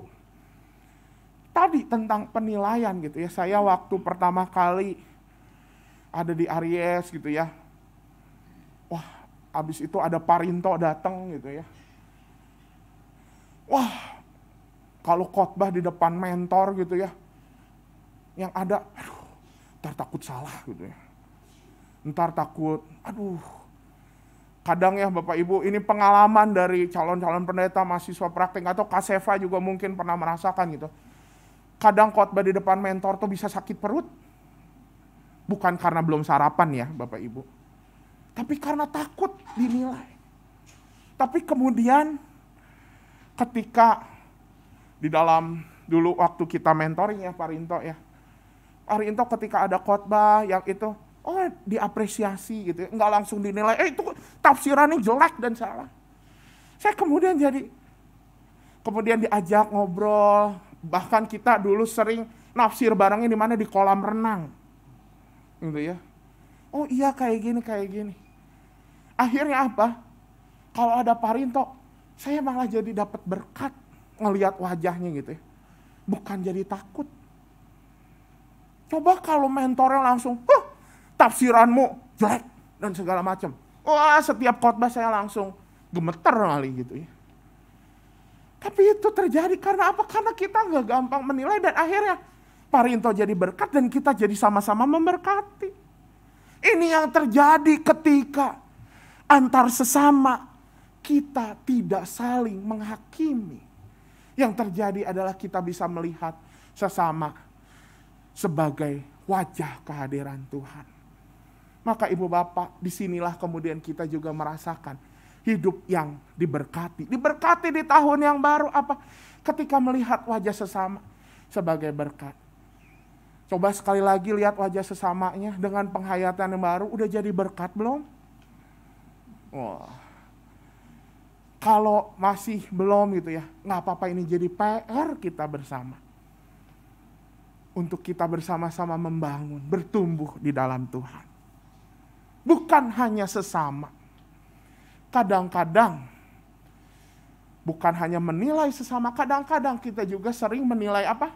Tadi tentang penilaian gitu ya. Saya waktu pertama kali ada di Aries gitu ya. Wah, abis itu ada Pak Rinto datang gitu ya. Wah, kalau khotbah di depan mentor gitu ya. Yang ada, ntar takut salah gitu ya. Ntar takut, kadang ya Bapak Ibu, ini pengalaman dari calon-calon pendeta, mahasiswa praktek, atau Kaseva juga mungkin pernah merasakan gitu. Kadang khotbah di depan mentor tuh bisa sakit perut. Bukan karena belum sarapan ya Bapak Ibu. Tapi karena takut dinilai. Tapi kemudian ketika di dalam dulu waktu kita mentoring ya Pak Rinto ya. Pak Rinto ketika ada khotbah yang itu, diapresiasi gitu ya. Nggak langsung dinilai, itu tafsirannya jelek dan salah. Saya kemudian diajak ngobrol. Bahkan kita dulu sering nafsir barengnya di mana di kolam renang. Gitu ya. Oh iya kayak gini. Akhirnya apa? Kalau ada Pak Rinto, saya malah jadi dapat berkat ngelihat wajahnya gitu ya. Bukan jadi takut. Coba kalau mentornya langsung, tafsiranmu jelek dan segala macam. Wah, setiap khotbah saya langsung gemeter kali gitu ya. Tapi itu terjadi karena apa? Karena kita nggak gampang menilai dan akhirnya Pak Rinto jadi berkat dan kita jadi sama-sama memberkati. Ini yang terjadi ketika antar sesama kita tidak saling menghakimi. Yang terjadi adalah kita bisa melihat sesama sebagai wajah kehadiran Tuhan. Maka Ibu Bapak, disinilah kemudian kita juga merasakan hidup yang diberkati. Diberkati di tahun yang baru apa? Ketika melihat wajah sesama sebagai berkat. Coba sekali lagi lihat wajah sesamanya dengan penghayatan yang baru, udah jadi berkat belum? Wah. Kalau masih belum gitu ya, nggak apa-apa, ini jadi PR kita bersama. Untuk kita bersama-sama membangun, bertumbuh di dalam Tuhan. Bukan hanya sesama. Kadang-kadang, bukan hanya menilai sesama, kadang-kadang kita juga sering menilai apa?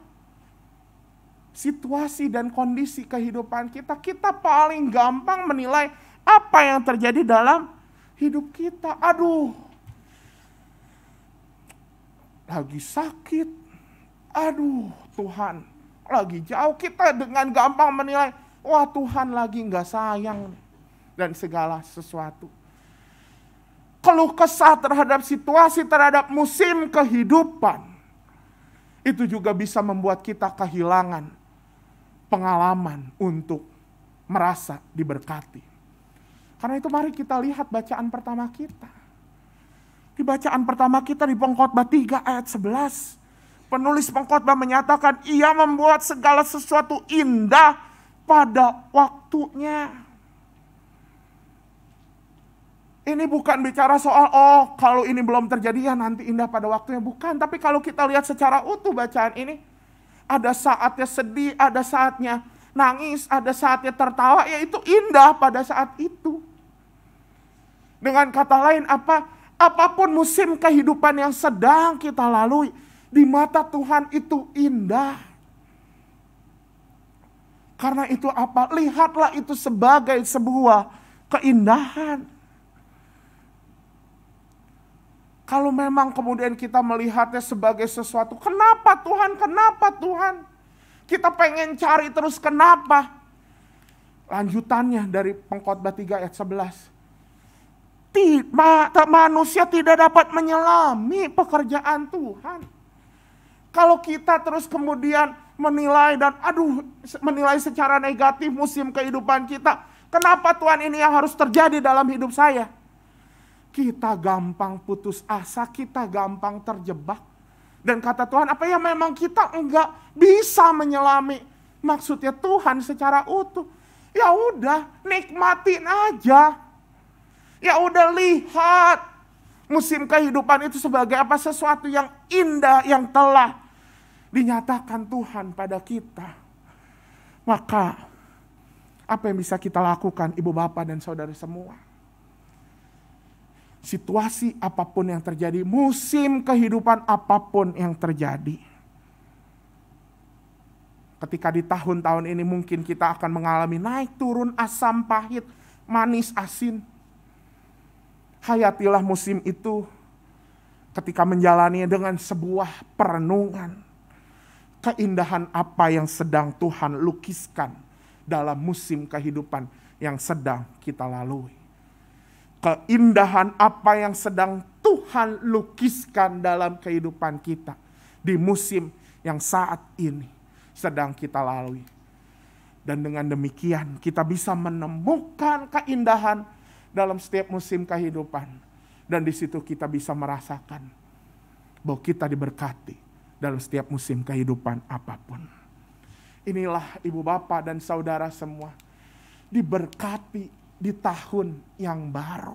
Situasi dan kondisi kehidupan kita. Kita paling gampang menilai apa yang terjadi dalam hidup kita. Aduh, lagi sakit. Aduh, Tuhan lagi jauh. Kita dengan gampang menilai, wah Tuhan lagi gak sayang. Dan segala sesuatu. Keluh kesah terhadap situasi, terhadap musim kehidupan. Itu juga bisa membuat kita kehilangan pengalaman untuk merasa diberkati. Karena itu mari kita lihat bacaan pertama kita. Di bacaan pertama kita di Pengkhotbah 3 ayat 11. Penulis Pengkhotbah menyatakan, ia membuat segala sesuatu indah pada waktunya. Ini bukan bicara soal, kalau ini belum terjadi ya nanti indah pada waktunya. Bukan, tapi kalau kita lihat secara utuh bacaan ini, ada saatnya sedih, ada saatnya nangis, ada saatnya tertawa, yaitu indah pada saat itu. Dengan kata lain apa? Apapun musim kehidupan yang sedang kita lalui, di mata Tuhan itu indah. Karena itu apa? Lihatlah itu sebagai sebuah keindahan. Kalau memang kemudian kita melihatnya sebagai sesuatu, kenapa Tuhan? Kenapa Tuhan? Kita pengen cari terus kenapa? Lanjutannya dari Pengkhotbah 3 ayat 11. Manusia tidak dapat menyelami pekerjaan Tuhan. Kalau kita terus kemudian menilai dan menilai secara negatif musim kehidupan kita. Kenapa Tuhan ini yang harus terjadi dalam hidup saya? Kita gampang putus asa, kita gampang terjebak. Dan kata Tuhan, apa ya memang kita enggak bisa menyelami maksudnya Tuhan secara utuh. Ya udah, nikmatin aja. Ya udah, lihat musim kehidupan itu sebagai apa? Sesuatu yang indah yang telah dinyatakan Tuhan pada kita. Maka apa yang bisa kita lakukan, Ibu Bapak dan Saudara semua? Situasi apapun yang terjadi, musim kehidupan apapun yang terjadi. Ketika di tahun-tahun ini mungkin kita akan mengalami naik turun, asam pahit, manis asin. Hayatilah musim itu ketika menjalaninya dengan sebuah perenungan. Keindahan apa yang sedang Tuhan lukiskan dalam musim kehidupan yang sedang kita lalui. Keindahan apa yang sedang Tuhan lukiskan dalam kehidupan kita di musim yang saat ini sedang kita lalui. Dan dengan demikian kita bisa menemukan keindahan dalam setiap musim kehidupan. Dan di situ kita bisa merasakan bahwa kita diberkati dalam setiap musim kehidupan apapun. Inilah ibu bapak dan saudara semua, diberkati di tahun yang baru.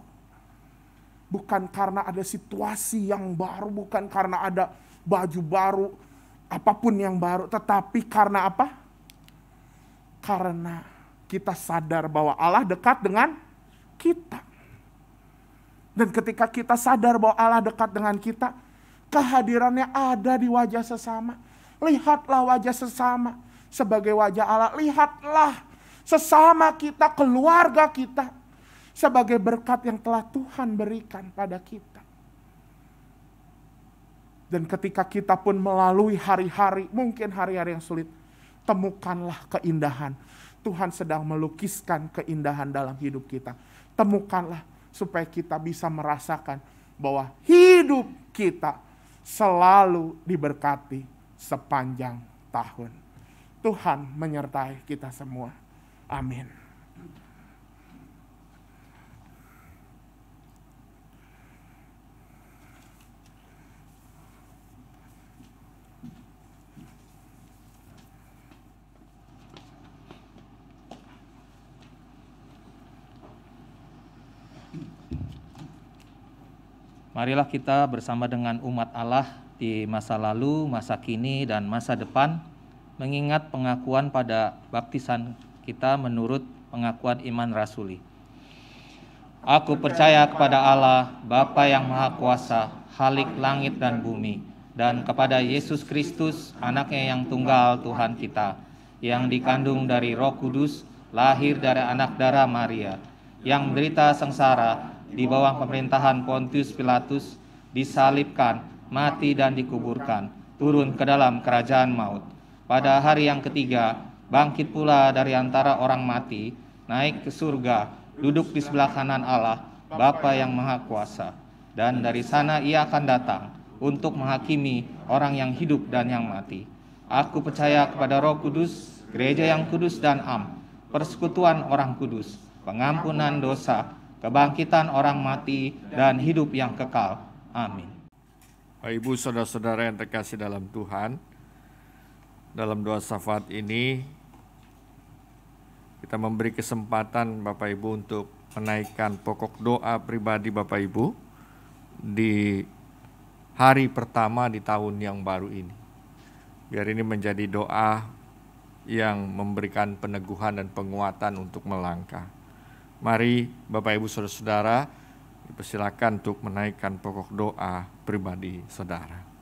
Bukan karena ada situasi yang baru, bukan karena ada baju baru, apapun yang baru, tetapi karena apa? Karena kita sadar bahwa Allah dekat dengan kita. Dan ketika kita sadar bahwa Allah dekat dengan kita, kehadirannya ada di wajah sesama. Lihatlah wajah sesama sebagai wajah Allah. Lihatlah sesama kita, keluarga kita, sebagai berkat yang telah Tuhan berikan pada kita. Dan ketika kita pun melalui hari-hari, mungkin hari-hari yang sulit, temukanlah keindahan. Tuhan sedang melukiskan keindahan dalam hidup kita. Temukanlah supaya kita bisa merasakan bahwa hidup kita selalu diberkati sepanjang tahun. Tuhan menyertai kita semua. Amin. Marilah kita bersama dengan umat Allah di masa lalu, masa kini, dan masa depan mengingat pengakuan pada baptisan kita menurut pengakuan iman rasuli. Aku percaya kepada Allah, Bapa yang Maha Kuasa, Khalik langit dan bumi, dan kepada Yesus Kristus, anaknya yang tunggal Tuhan kita, yang dikandung dari Roh Kudus, lahir dari anak darah Maria, yang menderita sengsara di bawah pemerintahan Pontius Pilatus, disalibkan, mati dan dikuburkan, turun ke dalam kerajaan maut. Pada hari yang ketiga, bangkit pula dari antara orang mati, naik ke surga, duduk di sebelah kanan Allah, Bapa yang Maha Kuasa. Dan dari sana ia akan datang untuk menghakimi orang yang hidup dan yang mati. Aku percaya kepada Roh Kudus, gereja yang kudus dan am, persekutuan orang kudus, pengampunan dosa, kebangkitan orang mati, dan hidup yang kekal. Amin. Bapak Ibu, saudara-saudara yang terkasih dalam Tuhan, dalam doa syafaat ini, kita memberi kesempatan Bapak Ibu untuk menaikkan pokok doa pribadi Bapak Ibu di hari pertama di tahun yang baru ini. Biar ini menjadi doa yang memberikan peneguhan dan penguatan untuk melangkah. Mari Bapak Ibu Saudara-saudara, dipersilakan untuk menaikkan pokok doa pribadi saudara.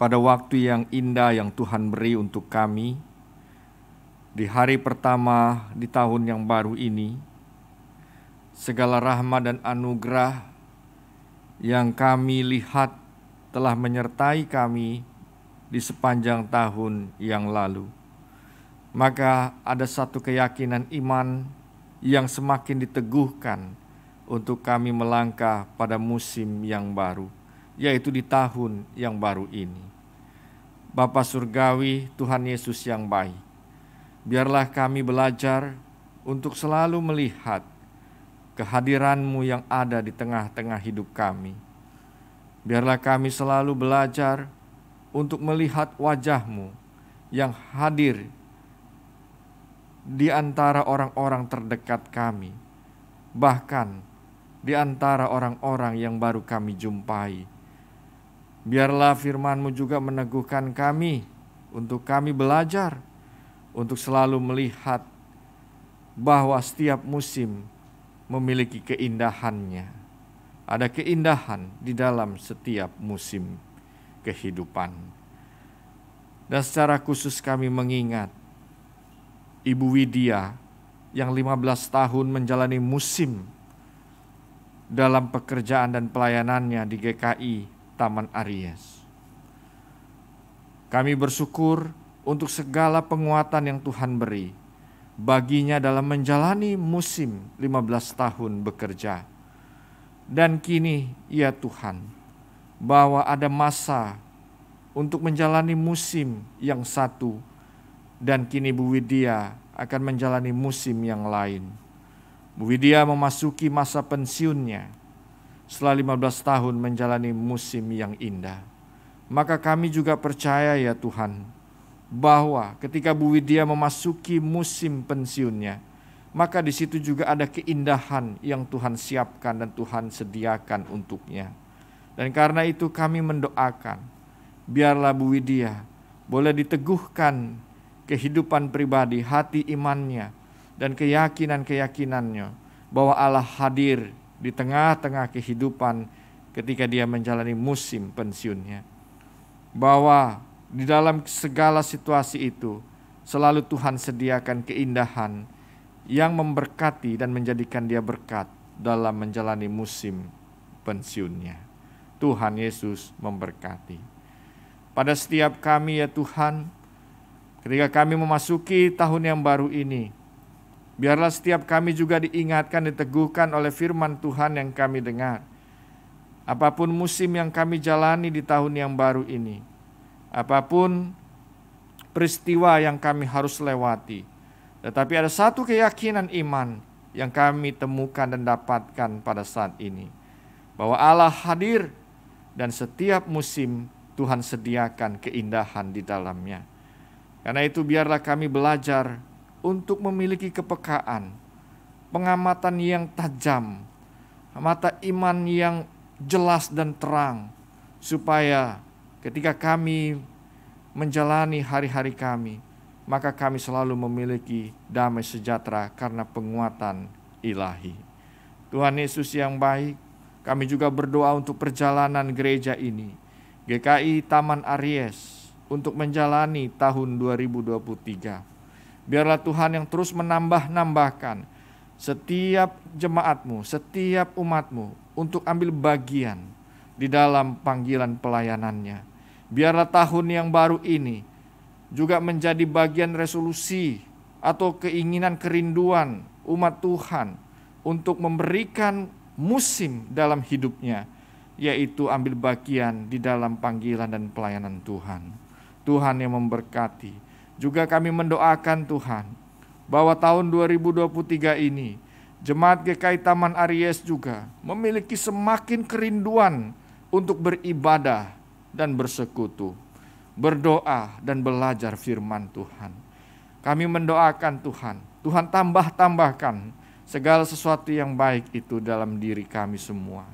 Pada waktu yang indah yang Tuhan beri untuk kami, di hari pertama di tahun yang baru ini, segala rahmat dan anugerah yang kami lihat telah menyertai kami di sepanjang tahun yang lalu. Maka ada satu keyakinan iman yang semakin diteguhkan untuk kami melangkah pada musim yang baru, yaitu di tahun yang baru ini. Bapa Surgawi, Tuhan Yesus yang baik, biarlah kami belajar untuk selalu melihat kehadiran-Mu yang ada di tengah-tengah hidup kami. Biarlah kami selalu belajar untuk melihat wajah-Mu yang hadir di antara orang-orang terdekat kami, bahkan di antara orang-orang yang baru kami jumpai. Biarlah firman-Mu juga meneguhkan kami untuk kami belajar untuk selalu melihat bahwa setiap musim memiliki keindahannya. Ada keindahan di dalam setiap musim kehidupan. Dan secara khusus kami mengingat Ibu Widya yang 15 tahun menjalani musim dalam pekerjaan dan pelayanannya di GKI Taman Aries. Kami bersyukur untuk segala penguatan yang Tuhan beri baginya dalam menjalani musim 15 tahun bekerja. Dan kini ya Tuhan, bahwa ada masa untuk menjalani musim yang satu, dan kini Bu Widya akan menjalani musim yang lain. Bu Widya memasuki masa pensiunnya setelah 15 tahun menjalani musim yang indah. Maka kami juga percaya ya Tuhan, bahwa ketika Bu Widya memasuki musim pensiunnya, maka di situ juga ada keindahan yang Tuhan siapkan dan Tuhan sediakan untuknya. Dan karena itu kami mendoakan, biarlah Bu Widya boleh diteguhkan kehidupan pribadi, hati imannya, dan keyakinan-keyakinannya bahwa Allah hadir di tengah-tengah kehidupan ketika dia menjalani musim pensiunnya. Bahwa di dalam segala situasi itu selalu Tuhan sediakan keindahan yang memberkati dan menjadikan dia berkat dalam menjalani musim pensiunnya. Tuhan Yesus memberkati. Pada setiap kami ya Tuhan, ketika kami memasuki tahun yang baru ini, biarlah setiap kami juga diingatkan, diteguhkan oleh firman Tuhan yang kami dengar. Apapun musim yang kami jalani di tahun yang baru ini, apapun peristiwa yang kami harus lewati, tetapi ada satu keyakinan iman yang kami temukan dan dapatkan pada saat ini, bahwa Allah hadir dan setiap musim Tuhan sediakan keindahan di dalamnya. Karena itu biarlah kami belajar untuk memiliki kepekaan, pengamatan yang tajam, mata iman yang jelas dan terang, supaya ketika kami menjalani hari-hari kami, maka kami selalu memiliki damai sejahtera karena penguatan ilahi. Tuhan Yesus yang baik, kami juga berdoa untuk perjalanan gereja ini, GKI Taman Aries, untuk menjalani tahun 2023. Biarlah Tuhan yang terus menambah-nambahkan setiap jemaat-Mu, setiap umat-Mu untuk ambil bagian di dalam panggilan pelayanannya. Biarlah tahun yang baru ini juga menjadi bagian resolusi atau keinginan kerinduan umat Tuhan untuk memberikan musim dalam hidupnya, yaitu ambil bagian di dalam panggilan dan pelayanan Tuhan. Tuhan yang memberkati. Juga kami mendoakan Tuhan, bahwa tahun 2023 ini, Jemaat GKI Taman Aries juga memiliki semakin kerinduan untuk beribadah dan bersekutu, berdoa dan belajar firman Tuhan. Kami mendoakan Tuhan tambahkan segala sesuatu yang baik itu dalam diri kami semua.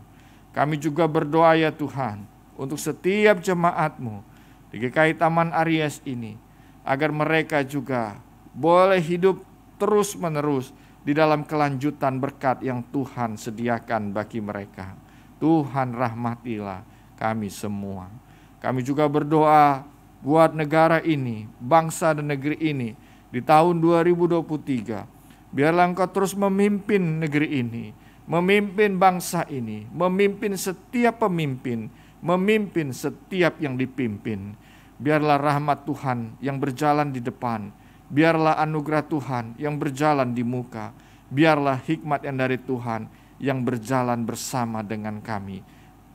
Kami juga berdoa ya Tuhan, untuk setiap jemaat-Mu di GKI Taman Aries ini, agar mereka juga boleh hidup terus-menerus di dalam kelanjutan berkat yang Tuhan sediakan bagi mereka. Tuhan rahmatilah kami semua. Kami juga berdoa buat negara ini, bangsa dan negeri ini di tahun 2023. Biarlah Engkau terus memimpin negeri ini, memimpin bangsa ini, memimpin setiap pemimpin, memimpin setiap yang dipimpin. Biarlah rahmat Tuhan yang berjalan di depan, biarlah anugerah Tuhan yang berjalan di muka, biarlah hikmat yang dari Tuhan yang berjalan bersama dengan kami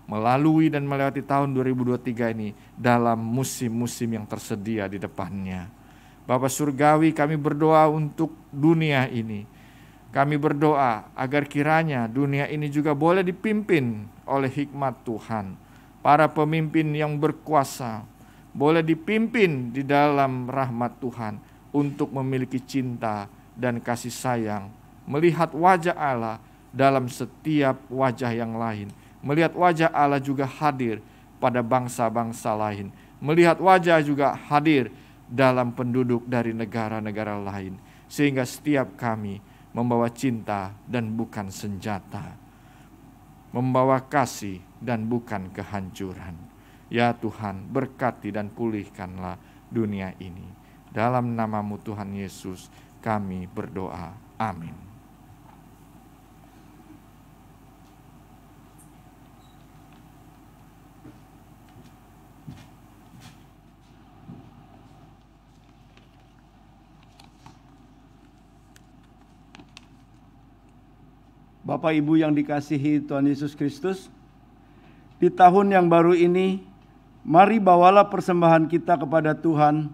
melalui dan melewati tahun 2023 ini dalam musim-musim yang tersedia di depannya. Bapa Surgawi, kami berdoa untuk dunia ini. Kami berdoa agar kiranya dunia ini juga boleh dipimpin oleh hikmat Tuhan. Para pemimpin yang berkuasa boleh dipimpin di dalam rahmat Tuhan untuk memiliki cinta dan kasih sayang, melihat wajah Allah dalam setiap wajah yang lain, melihat wajah Allah juga hadir pada bangsa-bangsa lain, melihat wajah juga hadir dalam penduduk dari negara-negara lain, sehingga setiap kami membawa cinta dan bukan senjata, membawa kasih dan bukan kehancuran. Ya Tuhan, berkati dan pulihkanlah dunia ini. Dalam nama-Mu Tuhan Yesus kami berdoa. Amin. Bapak Ibu yang dikasihi Tuhan Yesus Kristus, di tahun yang baru ini, mari bawalah persembahan kita kepada Tuhan,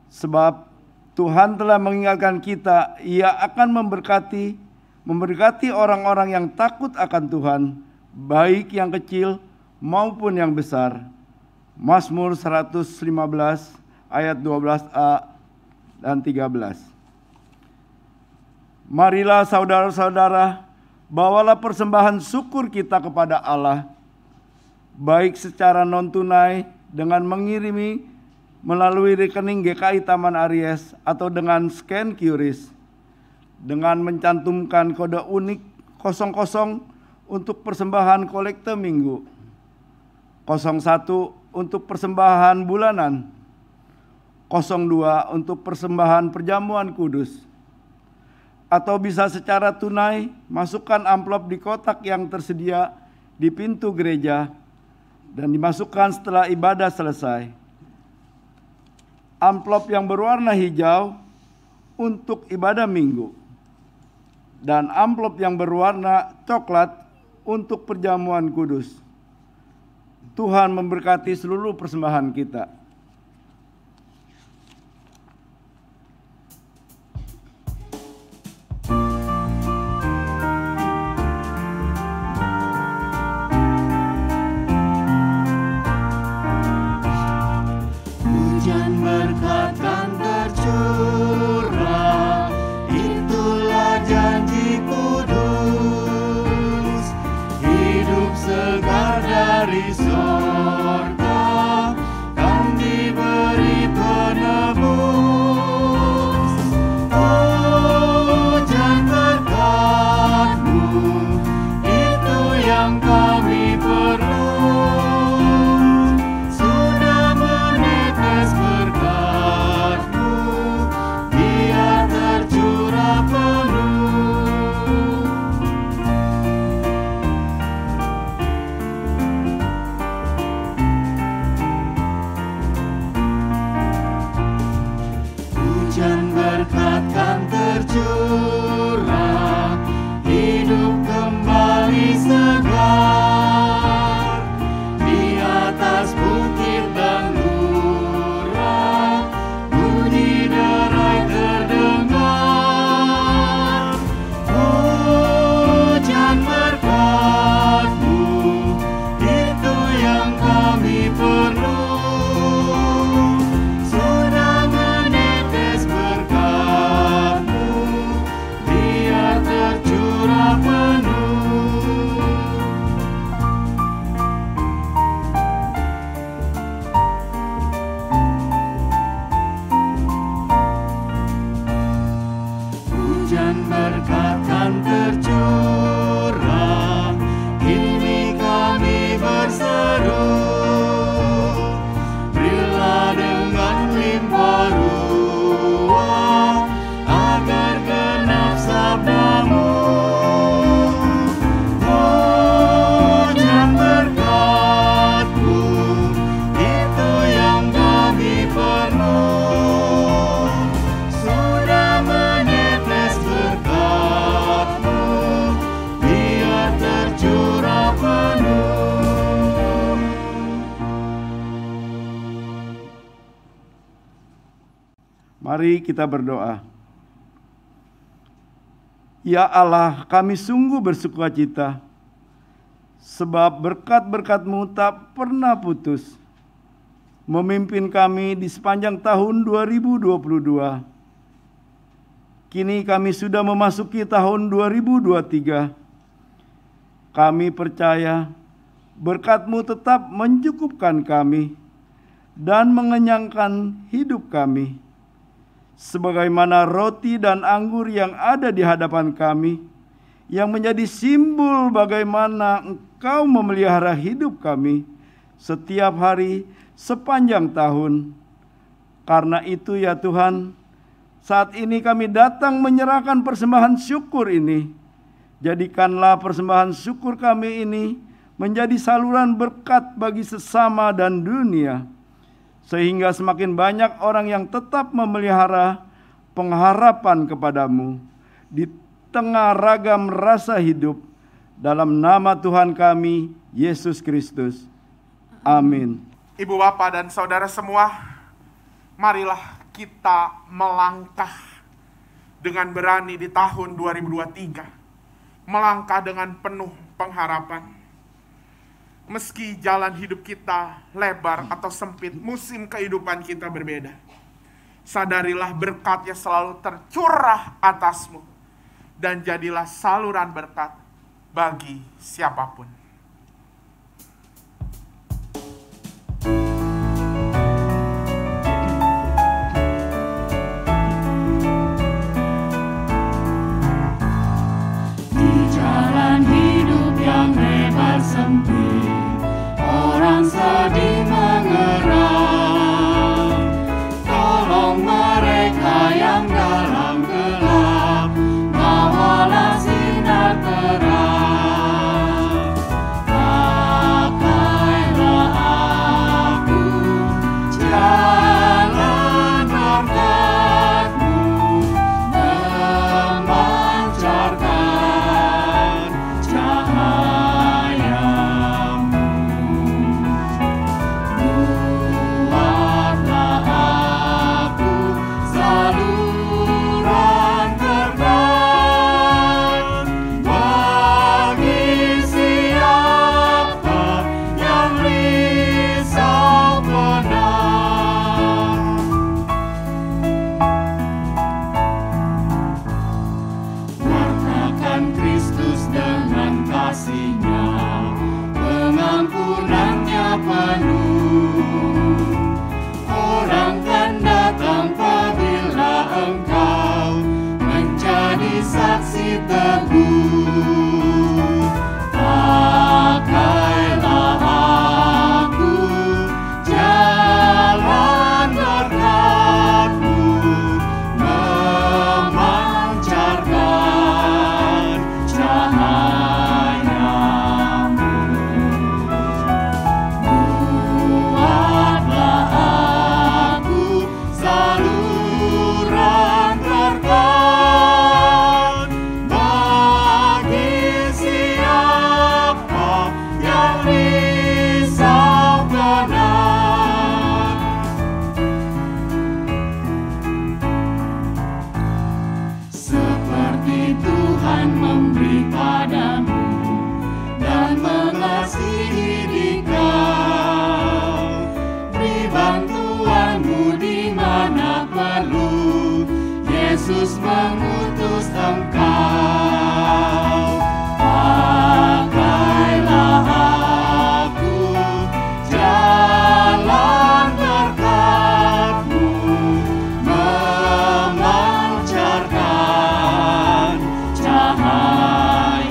sebab Tuhan telah mengingatkan kita, Ia akan memberkati orang-orang yang takut akan Tuhan, baik yang kecil maupun yang besar. Mazmur 115 ayat 12a dan 13. Marilah saudara-saudara, bawalah persembahan syukur kita kepada Allah, baik secara non-tunai dengan mengirimi melalui rekening GKI Taman Aries atau dengan scan QRIS, dengan mencantumkan kode unik 00 untuk persembahan kolekte minggu, 01 untuk persembahan bulanan, 02 untuk persembahan perjamuan kudus. Atau bisa secara tunai, masukkan amplop di kotak yang tersedia di pintu gereja dan dimasukkan setelah ibadah selesai. Amplop yang berwarna hijau untuk ibadah minggu dan amplop yang berwarna coklat untuk perjamuan kudus. Tuhan memberkati seluruh persembahan kita. Hujan berkat kan tercurah, itulah janji kudus. Hidup segar dari sorga kan diberi penebus. Hujan berkat-Mu, itu yang kami perlu. Hujan berkat kan tercurah, hidup kembali segar. Di atas bukit dan lurah, bunyi derai terdengar. Hujan berkat-Mu, itu yang kami perlu. Hujan berkat kan tercurah, kini kami berseru. Berilah dengan limpah ruah, agar genap sabda-Mu. Hujan berkat-Mu, itu yang kami perlu. Sudah menetes berkat-Mu, biar tercurah penuh. Mari kita berdoa. Ya Allah, kami sungguh bersukacita, sebab berkat-berkat-Mu tak pernah putus, memimpin kami di sepanjang tahun 2022. Kini kami sudah memasuki tahun 2023. Kami percaya berkat-Mu tetap mencukupkan kami dan mengenyangkan hidup kami. Sebagaimana roti dan anggur yang ada di hadapan kami, yang menjadi simbol bagaimana Engkau memelihara hidup kami setiap hari sepanjang tahun. Karena itu ya Tuhan, saat ini kami datang menyerahkan persembahan syukur ini. Jadikanlah persembahan syukur kami ini menjadi saluran berkat bagi sesama dan dunia, sehingga semakin banyak orang yang tetap memelihara pengharapan kepada-Mu di tengah ragam rasa hidup, dalam nama Tuhan kami, Yesus Kristus. Amin. Ibu bapak dan saudara semua, marilah kita melangkah dengan berani di tahun 2023. Melangkah dengan penuh pengharapan. Meski jalan hidup kita lebar atau sempit, musim kehidupan kita berbeda. Sadarilah berkatnya selalu tercurah atasmu. Dan jadilah saluran berkat bagi siapapun. Di jalan hidup yang lebar sempit, orang sedih mengerang. Tolong mereka yang dalam gelap, bawalah sinar terang. Pakailah aku, jalan berkat-Mu memancarkan cahaya-Mu. Buatlah aku saluran berkat bagi siapa yang risau benar. Wartakan Kristus dengan kasih-Nya, pengampunan-Nya penuh. Orang kan datang apabila engkau menjadi saksi teguh. Pakailah aku, jalan berkat-Mu memancarkan cahaya-Mu. Buatlah aku saluran berkat bagi siapa yang risau benar. Seperti Tuhan memberi padamu dan mengasihi dikau, beri bantuanmu di mana perlu, Yesus mengutus engkau. Pakailah aku, jalan berkat-Mu memancarkan cahaya-Mu.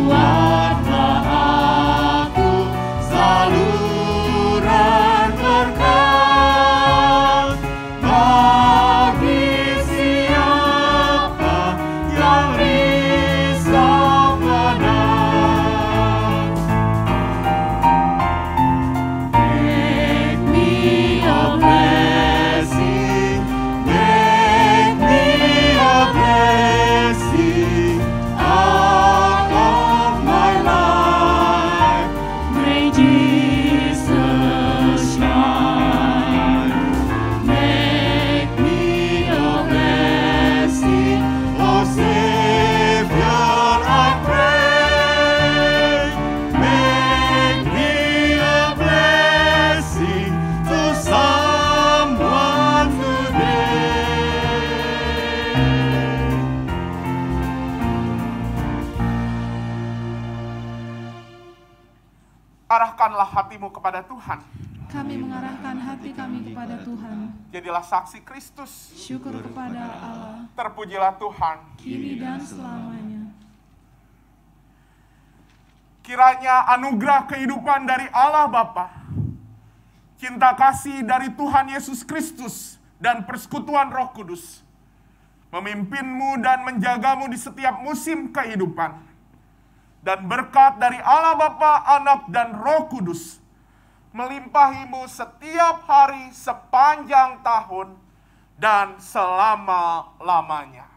Buatlah aku saluran berkat bagi siapa yang risau benar. Make me a blessing, make me a blessing out of my life. May Jesus shine. Make me a blessing, oh Savior, I pray. Make me a blessing to someone today. Arahkanlah hatimu kepada Tuhan. Kami mengarahkan hati kami kepada Tuhan. Jadilah saksi Kristus. Syukur kepada Allah, Terpujilah Tuhan. kini dan selamanya. Kiranya anugerah kehidupan dari Allah Bapa, cinta kasih dari Tuhan Yesus Kristus, dan persekutuan Roh Kudus memimpinmu dan menjagamu di setiap musim kehidupan. Dan berkat dari Allah Bapa, Anak, dan Roh Kudus melimpahimu setiap hari sepanjang tahun dan selama-lamanya.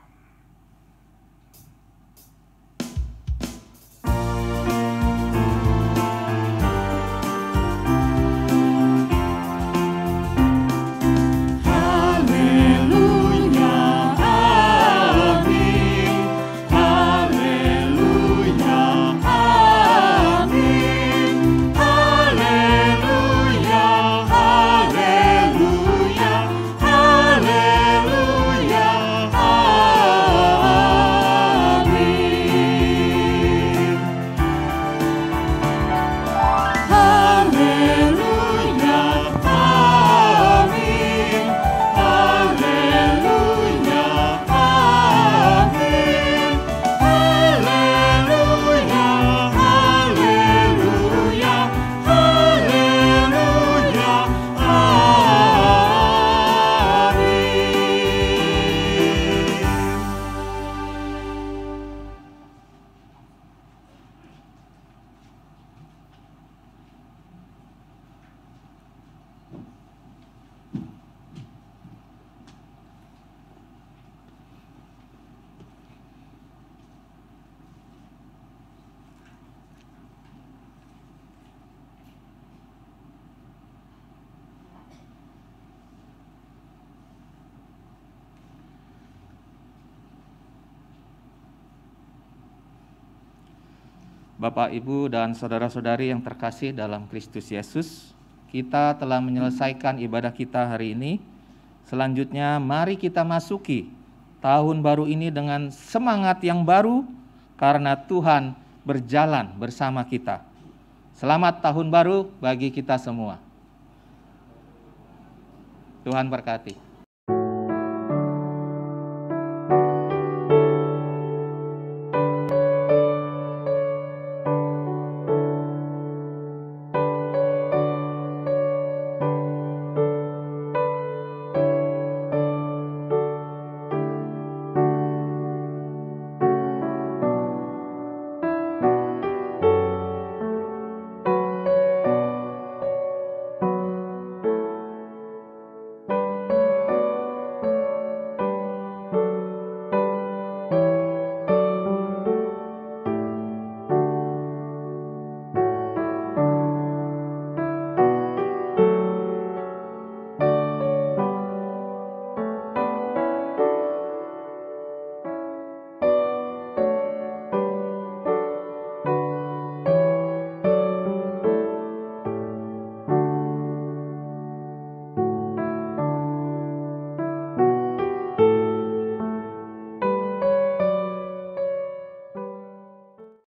Bapak, Ibu, dan saudara-saudari yang terkasih dalam Kristus Yesus, kita telah menyelesaikan ibadah kita hari ini. Selanjutnya, mari kita masuki tahun baru ini dengan semangat yang baru, karena Tuhan berjalan bersama kita. Selamat tahun baru bagi kita semua. Tuhan berkati.